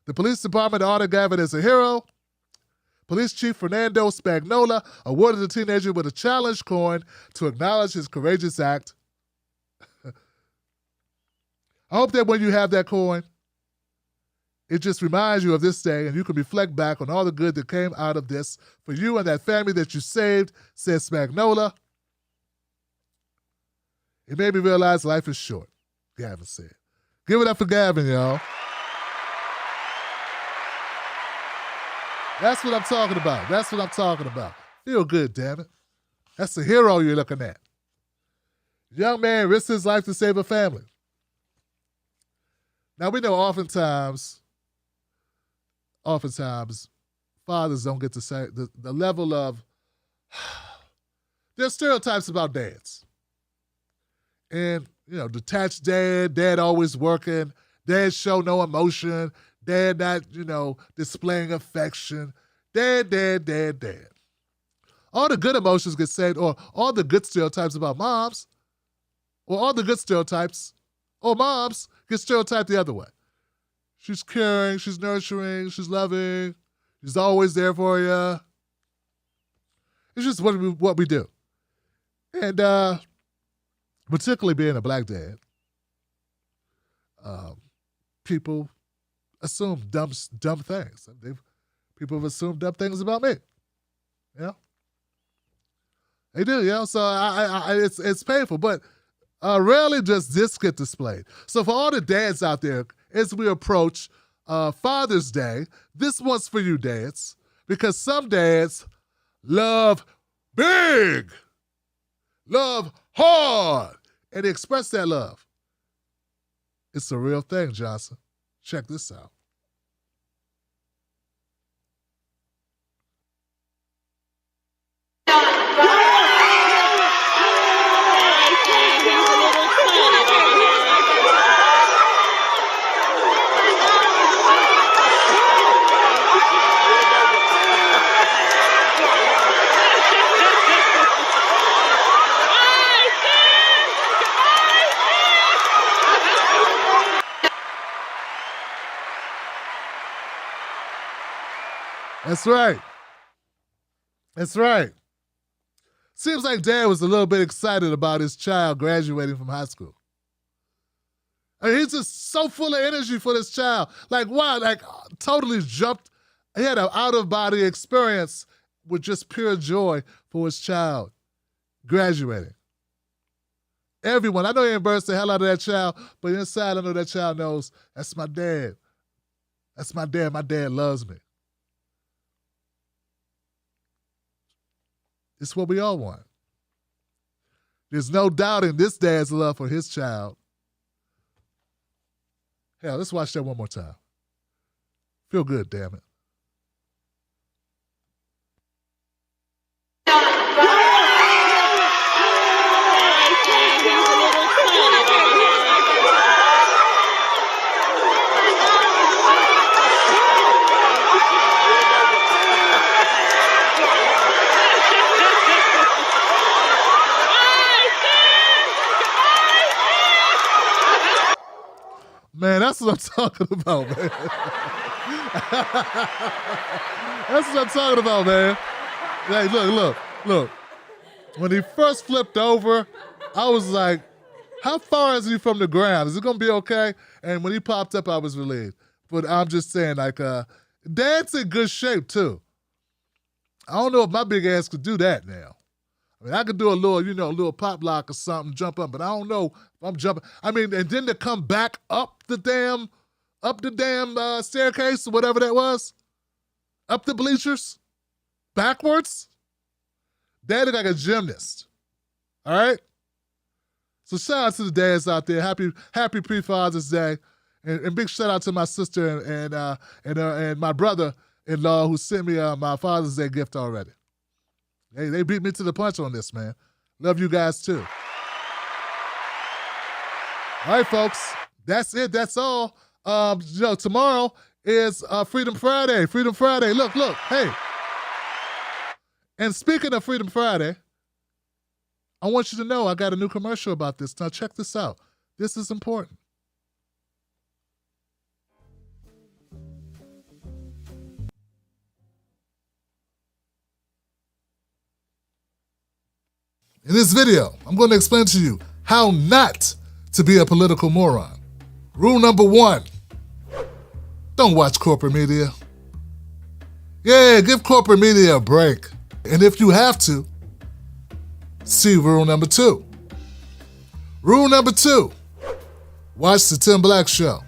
The police department honored Gavin as a hero. Police Chief Fernando Spagnola awarded the teenager with a challenge coin to acknowledge his courageous act. I hope that when you have that coin, it just reminds you of this day and you can reflect back on all the good that came out of this for you and that family that you saved, said Spagnola. It made me realize life is short, Gavin said. Give it up for Gavin, y'all. That's what I'm talking about. That's what I'm talking about. Feel good, damn it. That's the hero you're looking at. Young man risks his life to save a family. Now, we know oftentimes, fathers don't get to say the level of, there's stereotypes about dads. And, detached dad always working, dad show no emotion, dad not, displaying affection, dad. All the good emotions get said, or all the good stereotypes about moms, or all the good stereotypes, or moms get stereotyped the other way. She's caring, she's nurturing, she's loving, she's always there for you. It's just what we do. And particularly being a black dad, people assume dumb things. People have assumed dumb things about me. They do, So it's painful, but rarely does this get displayed. So for all the dads out there, as we approach Father's Day, this one's for you, dads, because some dads love big, love hard, and they express that love. It's a real thing, Johnson. Check this out. That's right. That's right. Seems like Dad was a little bit excited about his child graduating from high school. I mean, he's just so full of energy for this child. Like, wow, totally jumped. He had an out-of-body experience with just pure joy for his child graduating. Everyone, I know he embarrassed the hell out of that child, but inside I know that child knows, that's my dad. That's my dad. My dad loves me. It's what we all want. There's no doubting this dad's love for his child. Hell, let's watch that one more time. Feel good, damn it. That's what I'm talking about, man. That's what I'm talking about, man. Hey, look. When he first flipped over, I was like, how far is he from the ground? Is it going to be okay? And when he popped up, I was relieved. But I'm just saying, like, Dad's in good shape, too. I don't know if my big ass could do that now. I mean, I could do a little pop lock or something, jump up, but I don't know if I'm jumping. I mean, and then to come back up the damn staircase or whatever that was, up the bleachers, backwards. Dad looked like a gymnast. All right? So shout out to the dads out there. Happy pre-Father's Day. And big shout out to my sister and my brother-in-law who sent me my Father's Day gift already. They beat me to the punch on this, man. Love you guys, too. All right, folks. That's it. That's all. Tomorrow is Freedom Friday. Freedom Friday. Look. Hey. And speaking of Freedom Friday, I want you to know I got a new commercial about this. Now, check this out. This is important. In this video, I'm going to explain to you how not to be a political moron. Rule number 1, don't watch corporate media. Yeah, give corporate media a break. And if you have to, see rule number 2. Rule number 2, watch the Tim Black Show.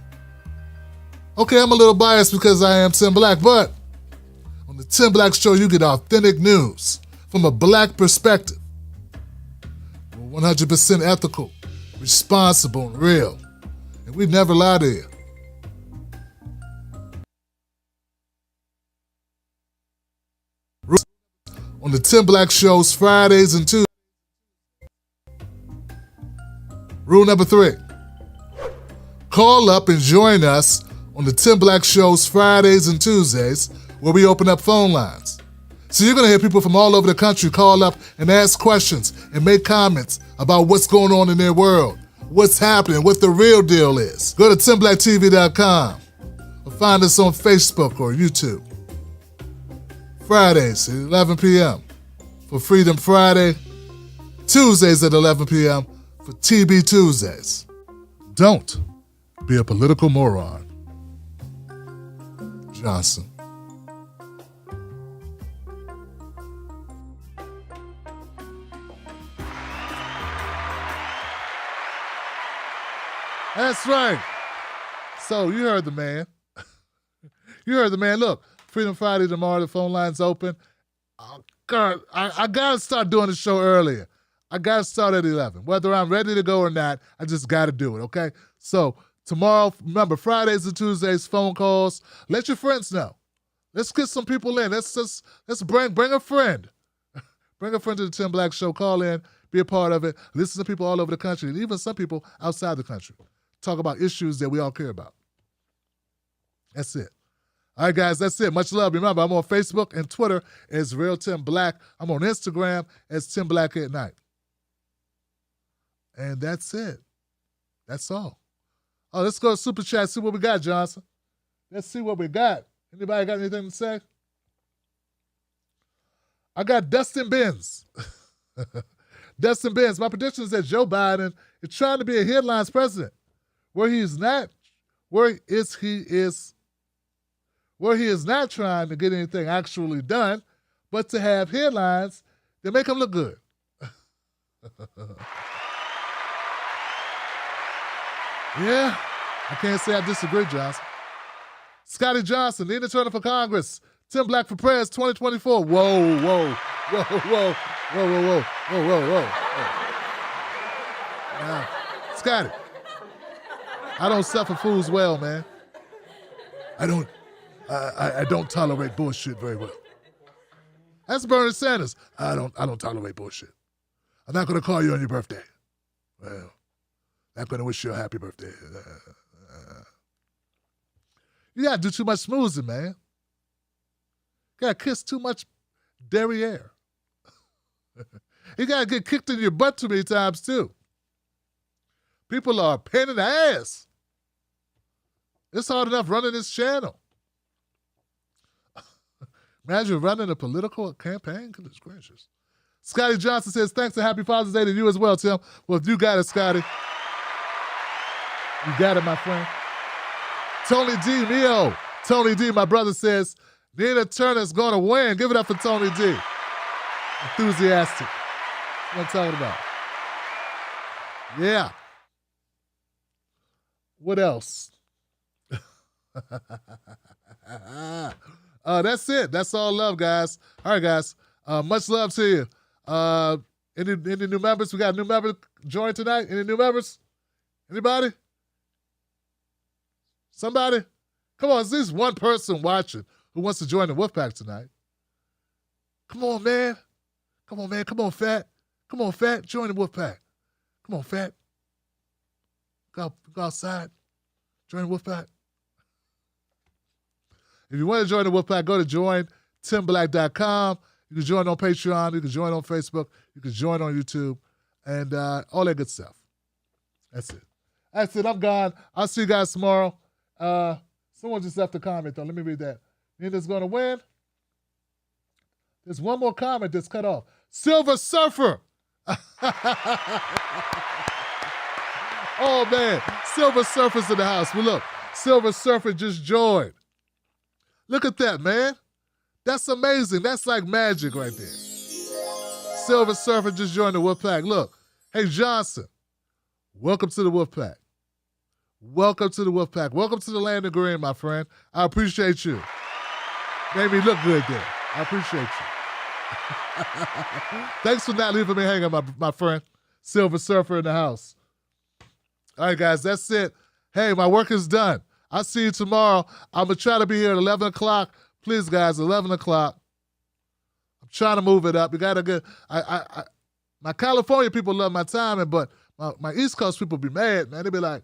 Okay, I'm a little biased because I am Tim Black, but on the Tim Black Show, you get authentic news from a black perspective. 100% ethical, responsible, and real. And we never lie to you. On the Tim Black Show's Fridays and Tuesdays. Rule number 3, call up and join us on the Tim Black Show's Fridays and Tuesdays where we open up phone lines. So you're going to hear people from all over the country call up and ask questions and make comments about what's going on in their world, what's happening, what the real deal is. Go to TimBlackTV.com or find us on Facebook or YouTube. Fridays at 11 p.m. for Freedom Friday, Tuesdays at 11 p.m. for TB Tuesdays. Don't be a political moron. Johnson. That's right. So you heard the man. Look, Freedom Friday tomorrow, the phone line's open. Oh, God, I got to start doing the show earlier. I got to start at 11. Whether I'm ready to go or not, I just got to do it, okay? So tomorrow, remember, Fridays and Tuesdays, phone calls. Let your friends know. Let's get some people in. Let's bring a friend. Bring a friend to the Tim Black Show. Call in, be a part of it. Listen to people all over the country, and even some people outside the country. Talk about issues that we all care about. That's it. All right, guys, that's it. Much love. Remember, I'm on Facebook and Twitter as Real Tim Black. I'm on Instagram as Tim Black at Night. And that's it. That's all. Oh, let's go to Super Chat, see what we got, Johnson. Let's see what we got. Anybody got anything to say? I got Dustin Benz. Dustin Benz, my prediction is that Joe Biden is trying to be a headlines president. Where he is not trying to get anything actually done, but to have headlines that make him look good. Yeah, I can't say I disagree, Johnson. Scotty Johnson, Nina Turner for Congress. Tim Black for Prez 2024. Whoa. Now, Scotty, I don't suffer fools well, man. I don't tolerate bullshit very well. That's Bernie Sanders. I don't tolerate bullshit. I'm not gonna call you on your birthday. Well, not gonna wish you a happy birthday. You gotta do too much smoozing, man. You gotta kiss too much derriere. You gotta get kicked in your butt too many times too. People are a pain in the ass. It's hard enough running this channel. Imagine running a political campaign. Goodness gracious. Scotty Johnson says, thanks and happy Father's Day to you as well, Tim. Well, you got it, Scotty. You got it, my friend. Tony D, Neo. Tony D, my brother says, Nina Turner's going to win. Give it up for Tony D. Enthusiastic. That's what I'm talking about. Yeah. What else? That's it. That's all love, guys. All right, guys. Much love to you. Any new members? We got a new member join tonight? Any new members? Anybody? Somebody? Come on, there's at least one person watching who wants to join the Wolfpack tonight. Come on, man. Come on, man. Come on, Fat. Come on, Fat. Join the Wolfpack. Come on, Fat. Go outside. Join the Wolfpack. If you want to join the Wolfpack, go to jointimblack.com. You can join on Patreon. You can join on Facebook. You can join on YouTube. And all that good stuff. That's it. That's it. I'm gone. I'll see you guys tomorrow. Someone just left a comment, though. Let me read that. Nina's going to win. There's one more comment that's cut off. Silver Surfer. Oh, man. Silver Surfer's in the house. Well, look. Silver Surfer just joined. Look at that, man. That's amazing. That's like magic right there. Silver Surfer just joined the Wolfpack. Look. Hey, Johnson. Welcome to the Wolfpack. Welcome to the Wolfpack. Welcome to the land of green, my friend. I appreciate you. Made me look good there. I appreciate you. Thanks for not leaving me hanging, my friend. Silver Surfer in the house. All right, guys, that's it. Hey, my work is done. I'll see you tomorrow. I'm going to try to be here at 11 o'clock. Please, guys, 11 o'clock. I'm trying to move it up. You got to get... my California people love my timing, but my East Coast people be mad, man. They be like,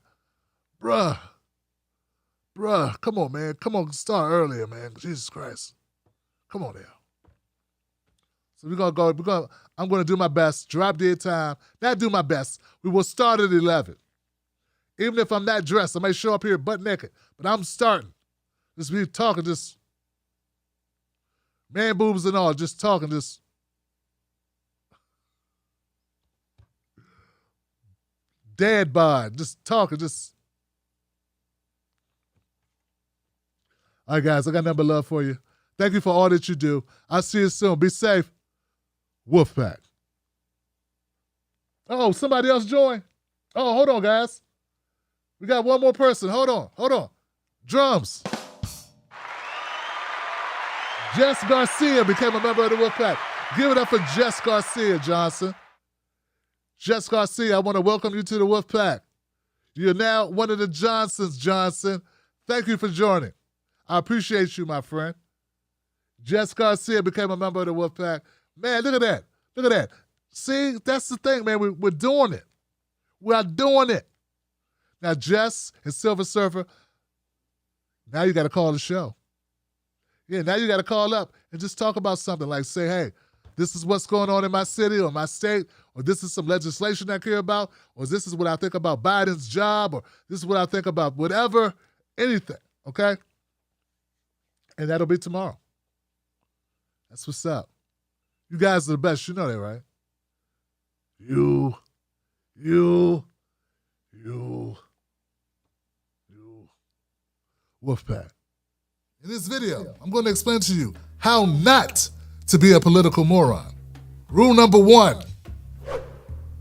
bruh, come on, man. Come on, start earlier, man. Jesus Christ. Come on there. So we're going to go. I'm going to do my best. Drop dead time. Not do my best. We will start at 11. Even if I'm not dressed, I may show up here butt naked. But I'm starting. Just be talking, just man boobs and all, just talking, just dad bod, just talking, just. All right, guys, I got nothing but love for you. Thank you for all that you do. I'll see you soon. Be safe. Wolfpack. Oh, somebody else joined? Oh, hold on, guys. We got one more person. Hold on. Drums. Jess Garcia became a member of the Wolfpack. Give it up for Jess Garcia, Johnson. Jess Garcia, I want to welcome you to the Wolfpack. You're now one of the Johnsons, Johnson. Thank you for joining. I appreciate you, my friend. Jess Garcia became a member of the Wolfpack. Man, look at that. Look at that. See, that's the thing, man. We're doing it. We are doing it. Now, Jess and Silver Surfer, now you got to call the show. Yeah, now you got to call up and just talk about something like say, hey, this is what's going on in my city or my state, or this is some legislation I care about, or this is what I think about Biden's job, or this is what I think about whatever, anything, okay? And that'll be tomorrow. That's what's up. You guys are the best. You know that, right? You. Wolfpack. In this video, I'm going to explain to you how not to be a political moron. Rule number 1,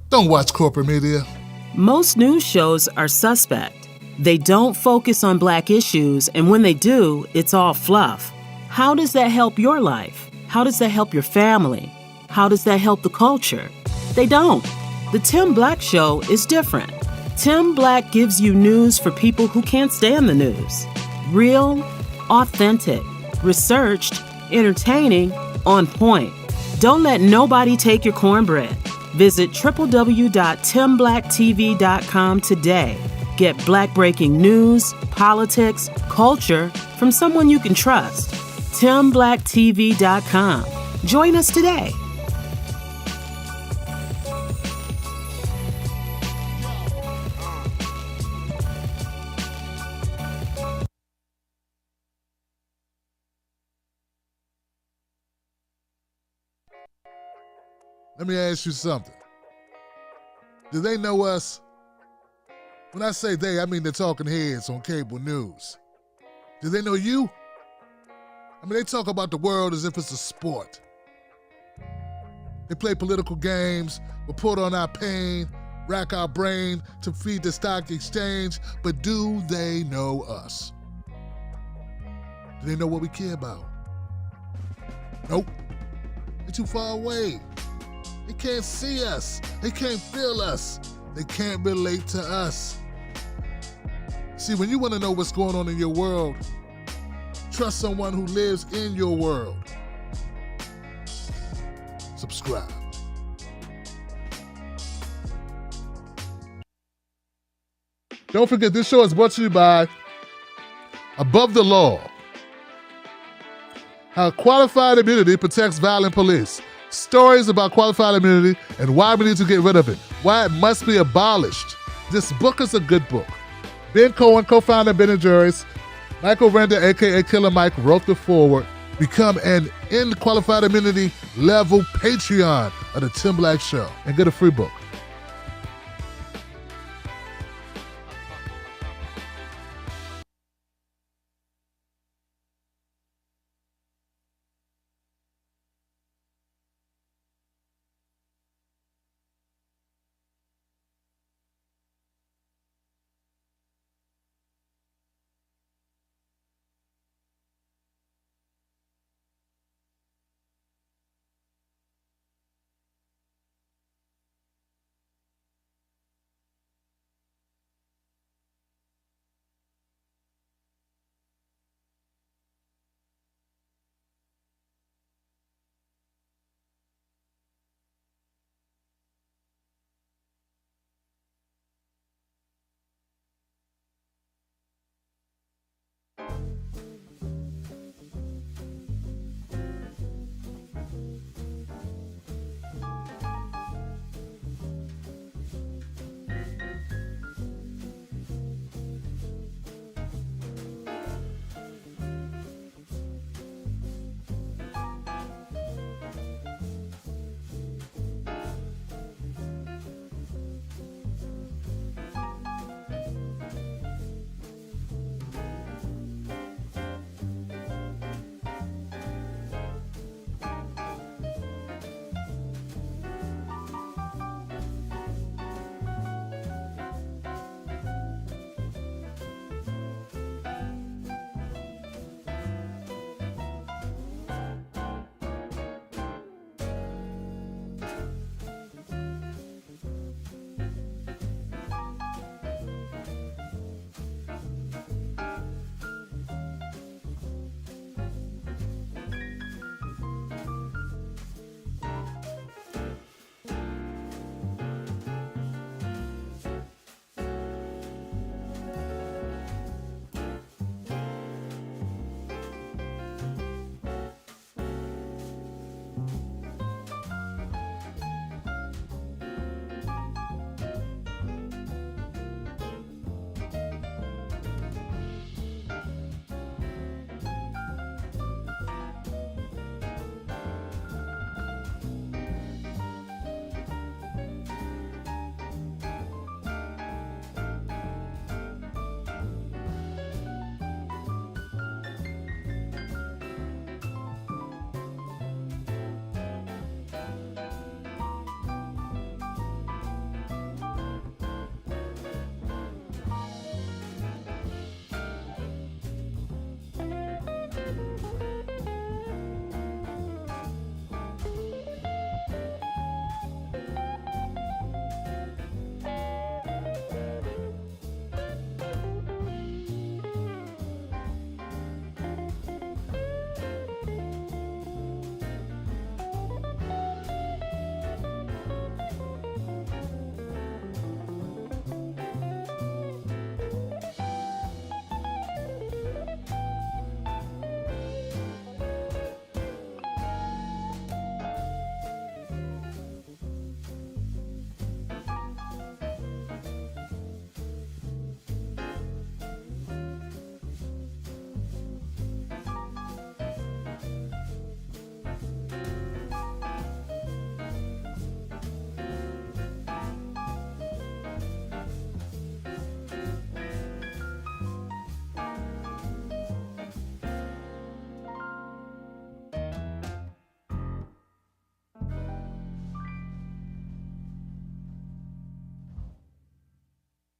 don't watch corporate media. Most news shows are suspect. They don't focus on black issues, and when they do, it's all fluff. How does that help your life? How does that help your family? How does that help the culture? They don't. The Tim Black Show is different. Tim Black gives you news for people who can't stand the news. Real, authentic, researched, entertaining, on point. Don't let nobody take your cornbread. Visit www.timblacktv.com today. Get black breaking news, politics, culture from someone you can trust. timblacktv.com. Join us today. Let me ask you something. Do they know us? When I say they, I mean the talking heads on cable news. Do they know you? I mean, they talk about the world as if it's a sport. They play political games, report on our pain, rack our brain to feed the stock exchange, but do they know us? Do they know what we care about? Nope. They're too far away. They can't see us. They can't feel us. They can't relate to us. See, when you want to know what's going on in your world, trust someone who lives in your world. Subscribe. Don't forget, this show is brought to you by Above the Law. How qualified immunity protects violent police. Stories about qualified immunity and why we need to get rid of it. Why it must be abolished. This book is a good book. Ben Cohen, co-founder of Ben & Jerry's, Michael Render, a.k.a. Killer Mike, wrote the foreword. Become an End Qualified Immunity level Patreon of The Tim Black Show and get a free book.